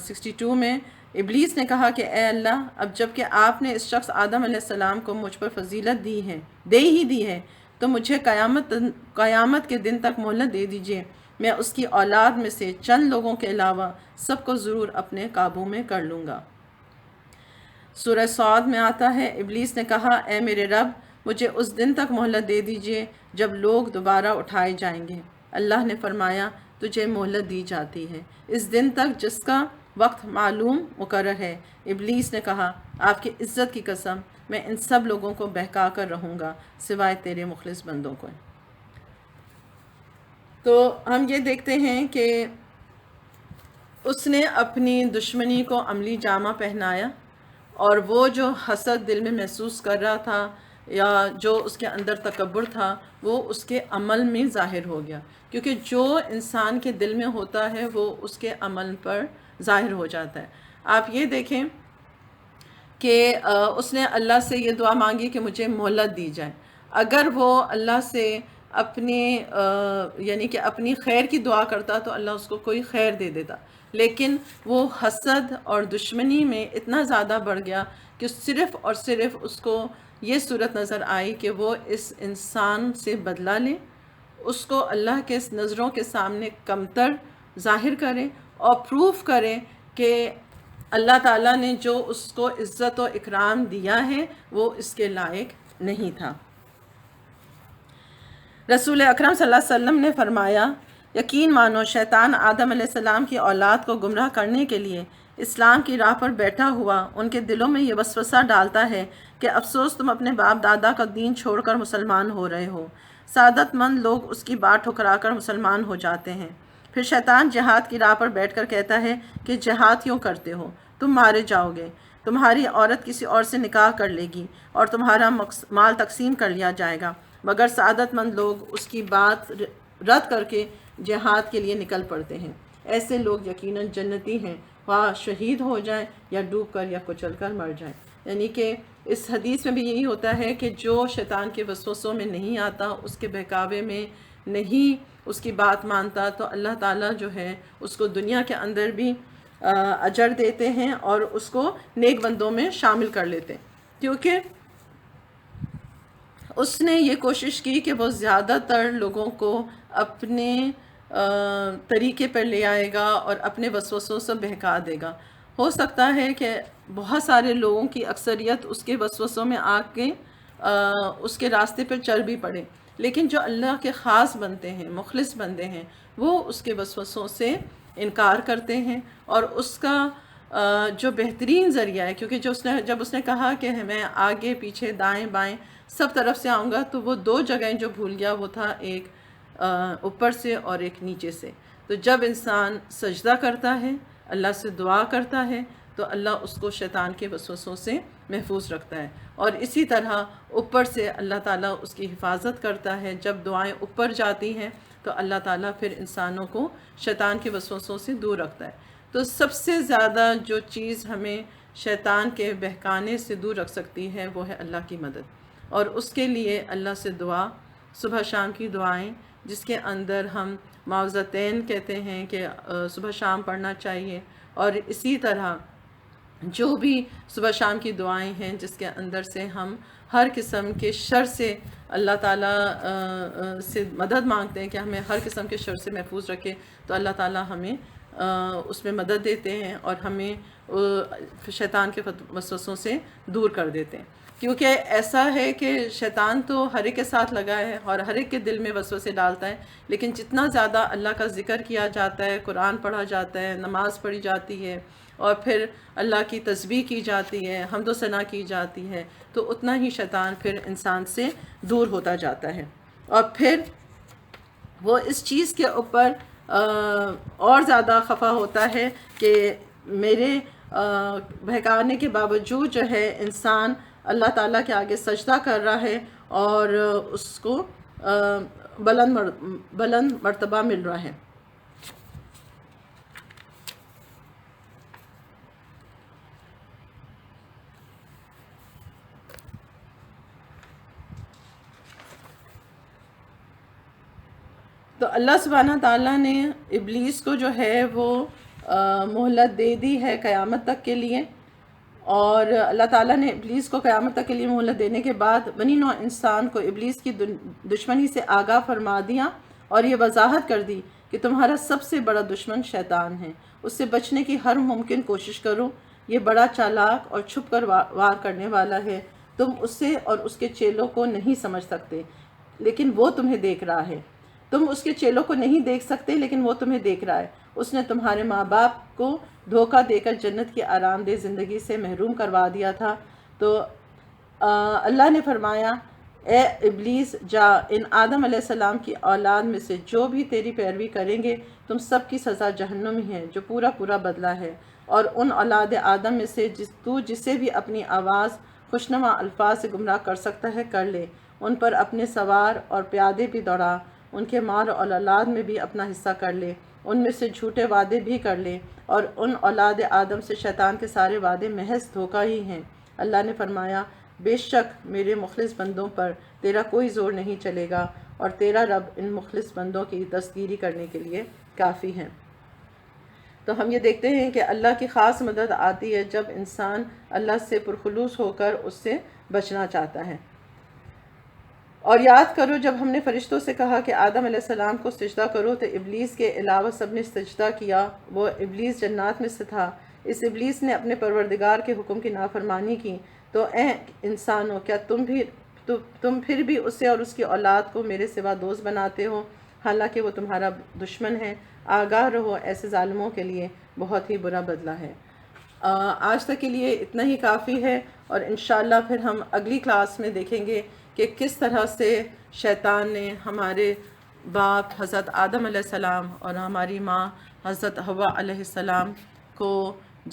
62 میں ابلیس نے کہا کہ اے اللہ، اب جب کہ آپ نے اس شخص آدم علیہ السلام کو مجھ پر فضیلت دی ہے تو مجھے قیامت کے دن تک مہلت دے دیجئے، میں اس کی اولاد میں سے چند لوگوں کے علاوہ سب کو ضرور اپنے قابو میں کر لوں گا۔ سورہ صاد میں آتا ہے، ابلیس نے کہا اے میرے رب، مجھے اس دن تک مہلت دے دیجئے جب لوگ دوبارہ اٹھائے جائیں گے۔ اللہ نے فرمایا تجھے مہلت دی جاتی ہے اس دن تک جس کا وقت معلوم مقرر ہے۔ ابلیس نے کہا آپ کی عزت کی قسم، میں ان سب لوگوں کو بہکا کر رہوں گا سوائے تیرے مخلص بندوں کو۔ تو ہم یہ دیکھتے ہیں کہ اس نے اپنی دشمنی کو عملی جامہ پہنایا، اور وہ جو حسد دل میں محسوس کر رہا تھا یا جو اس کے اندر تکبر تھا وہ اس کے عمل میں ظاہر ہو گیا، کیونکہ جو انسان کے دل میں ہوتا ہے وہ اس کے عمل پر ظاہر ہو جاتا ہے۔ آپ یہ دیکھیں کہ اس نے اللہ سے یہ دعا مانگی کہ مجھے مہلت دی جائے۔ اگر وہ اللہ سے یعنی کہ اپنی خیر کی دعا کرتا تو اللہ اس کو کوئی خیر دے دیتا، لیکن وہ حسد اور دشمنی میں اتنا زیادہ بڑھ گیا کہ صرف اور صرف اس کو یہ صورت نظر آئی کہ وہ اس انسان سے بدلہ لے، اس کو اللہ کے نظروں کے سامنے کمتر ظاہر کرے اور پروف کرے کہ اللہ تعالیٰ نے جو اس کو عزت و اکرام دیا ہے وہ اس کے لائق نہیں تھا۔ رسول اکرم صلی اللہ علیہ وسلم نے فرمایا یقین مانو شیطان آدم علیہ السلام کی اولاد کو گمراہ کرنے کے لیے اسلام کی راہ پر بیٹھا ہوا ان کے دلوں میں یہ وسوسہ ڈالتا ہے کہ افسوس تم اپنے باپ دادا کا دین چھوڑ کر مسلمان ہو رہے ہو۔ سعادت مند لوگ اس کی بات ٹھکرا کر مسلمان ہو جاتے ہیں۔ پھر شیطان جہاد کی راہ پر بیٹھ کر کہتا ہے کہ جہاد کیوں کرتے ہو، تم مارے جاؤ گے، تمہاری عورت کسی اور سے نکاح کر لے گی اور تمہارا مال تقسیم کر لیا جائے گا، مگر سعادت مند لوگ اس کی بات رد کر کے جہاد کے لیے نکل پڑتے ہیں۔ ایسے لوگ یقیناً جنتی ہیں، خواہ شہید ہو جائیں یا ڈوب کر یا کچل کر مر جائیں۔ یعنی کہ اس حدیث میں بھی یہی ہوتا ہے کہ جو شیطان کے وسوسوں میں نہیں آتا، اس کے بہکاوے میں نہیں اس کی بات مانتا، تو اللہ تعالیٰ جو ہے اس کو دنیا کے اندر بھی اجر دیتے ہیں اور اس کو نیک بندوں میں شامل کر لیتے ہیں، کیونکہ اس نے یہ کوشش کی کہ وہ زیادہ تر لوگوں کو اپنے طریقے پر لے آئے گا اور اپنے وسوسوں سے بہکا دے گا۔ ہو سکتا ہے کہ بہت سارے لوگوں کی اکثریت اس کے وسوسوں میں آ کے اس کے راستے پر چل بھی پڑے، لیکن جو اللہ کے خاص بنتے ہیں، مخلص بندے ہیں، وہ اس کے وسوسوں سے انکار کرتے ہیں، اور اس کا جو بہترین ذریعہ ہے، کیونکہ جب اس نے کہا کہ میں آگے پیچھے دائیں بائیں سب طرف سے آؤں گا، تو وہ دو جگہیں جو بھول گیا وہ تھا ایک اوپر سے اور ایک نیچے سے۔ تو جب انسان سجدہ کرتا ہے، اللہ سے دعا کرتا ہے، تو اللہ اس کو شیطان کے وسوسوں سے محفوظ رکھتا ہے، اور اسی طرح اوپر سے اللہ تعالیٰ اس کی حفاظت کرتا ہے۔ جب دعائیں اوپر جاتی ہیں تو اللہ تعالیٰ پھر انسانوں کو شیطان کے وسوسوں سے دور رکھتا ہے۔ تو سب سے زیادہ جو چیز ہمیں شیطان کے بہکانے سے دور رکھ سکتی ہے وہ ہے اللہ کی مدد، اور اس کے لیے اللہ سے دعا، صبح شام کی دعائیں جس کے اندر ہم معوذتین کہتے ہیں کہ صبح شام پڑھنا چاہیے، اور اسی طرح جو بھی صبح شام کی دعائیں ہیں جس کے اندر سے ہم ہر قسم کے شر سے اللہ تعالیٰ سے مدد مانگتے ہیں کہ ہمیں ہر قسم کے شر سے محفوظ رکھے، تو اللہ تعالیٰ ہمیں اس میں مدد دیتے ہیں اور ہمیں شیطان کے وسوسوں سے دور کر دیتے ہیں۔ کیونکہ ایسا ہے کہ شیطان تو ہر ایک کے ساتھ لگا ہے اور ہر ایک کے دل میں وسوسے ڈالتا ہے، لیکن جتنا زیادہ اللہ کا ذکر کیا جاتا ہے، قرآن پڑھا جاتا ہے، نماز پڑھی جاتی ہے، اور پھر اللہ کی تسبیح کی جاتی ہے، حمد و ثنا کی جاتی ہے، تو اتنا ہی شیطان پھر انسان سے دور ہوتا جاتا ہے، اور پھر وہ اس چیز کے اوپر اور زیادہ خفا ہوتا ہے کہ میرے بہکانے کے باوجود جو ہے انسان اللہ تعالیٰ کے آگے سجدہ کر رہا ہے اور اس کو بلند مرتبہ مل رہا ہے۔ تو اللہ سبحانہ تعالیٰ نے ابلیس کو جو ہے وہ مہلت دے دی ہے قیامت تک کے لیے، اور اللہ تعالیٰ نے ابلیس کو قیامت تک کے لیے مہلت دینے کے بعد بنی نوع انسان کو ابلیس کی دشمنی سے آگاہ فرما دیا اور یہ وضاحت کر دی کہ تمہارا سب سے بڑا دشمن شیطان ہے، اس سے بچنے کی ہر ممکن کوشش کرو، یہ بڑا چالاک اور چھپ کر وار کرنے والا ہے، تم اس سے اور اس کے چیلوں کو نہیں سمجھ سکتے لیکن وہ تمہیں دیکھ رہا ہے، تم اس کے چیلوں کو نہیں دیکھ سکتے لیکن وہ تمہیں دیکھ رہا ہے، اس نے تمہارے ماں باپ کو دھوکہ دے کر جنت کی آرام دہ زندگی سے محروم کروا دیا تھا۔ تو اللہ نے فرمایا اے ابلیس جا، ان آدم علیہ السلام کی اولاد میں سے جو بھی تیری پیروی کریں گے تم سب کی سزا جہنم ہی ہے جو پورا بدلہ ہے، اور ان اولاد آدم میں سے جسے بھی اپنی آواز خوشنما الفاظ سے گمراہ کر سکتا ہے کر لے، ان پر اپنے سوار اور پیادے بھی دوڑا، ان کے مال اور اولاد میں بھی اپنا حصہ کر لے، ان میں سے جھوٹے وعدے بھی کر لے، اور ان اولاد آدم سے شیطان کے سارے وعدے محض دھوکہ ہی ہیں۔ اللہ نے فرمایا بے شک میرے مخلص بندوں پر تیرا کوئی زور نہیں چلے گا، اور تیرا رب ان مخلص بندوں کی دستگیری کرنے کے لیے کافی ہے۔ تو ہم یہ دیکھتے ہیں کہ اللہ کی خاص مدد آتی ہے جب انسان اللہ سے پرخلوص ہو کر اس سے بچنا چاہتا ہے۔ اور یاد کرو جب ہم نے فرشتوں سے کہا کہ آدم علیہ السلام کو سجدہ کرو تو ابلیس کے علاوہ سب نے سجدہ کیا، وہ ابلیس جنات میں سے تھا۔ اس ابلیس نے اپنے پروردگار کے حکم کی نافرمانی کی، تو اے انسانوں کیا تم پھر بھی اسے اور اس کی اولاد کو میرے سوا دوست بناتے ہو، حالانکہ وہ تمہارا دشمن ہے۔ آگاہ رہو، ایسے ظالموں کے لیے بہت ہی برا بدلہ ہے۔ آج تک کے لیے اتنا ہی کافی ہے، اور انشاءاللہ پھر ہم اگلی کلاس میں دیکھیں گے کہ کس طرح سے شیطان نے ہمارے باپ حضرت آدم علیہ السلام اور ہماری ماں حضرت حوا علیہ السلام کو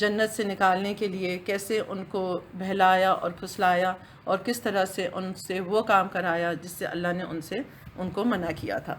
جنت سے نکالنے کے لیے کیسے ان کو بہلایا اور پھسلایا، اور کس طرح سے ان سے وہ کام کرایا جس سے اللہ نے ان کو منع کیا تھا۔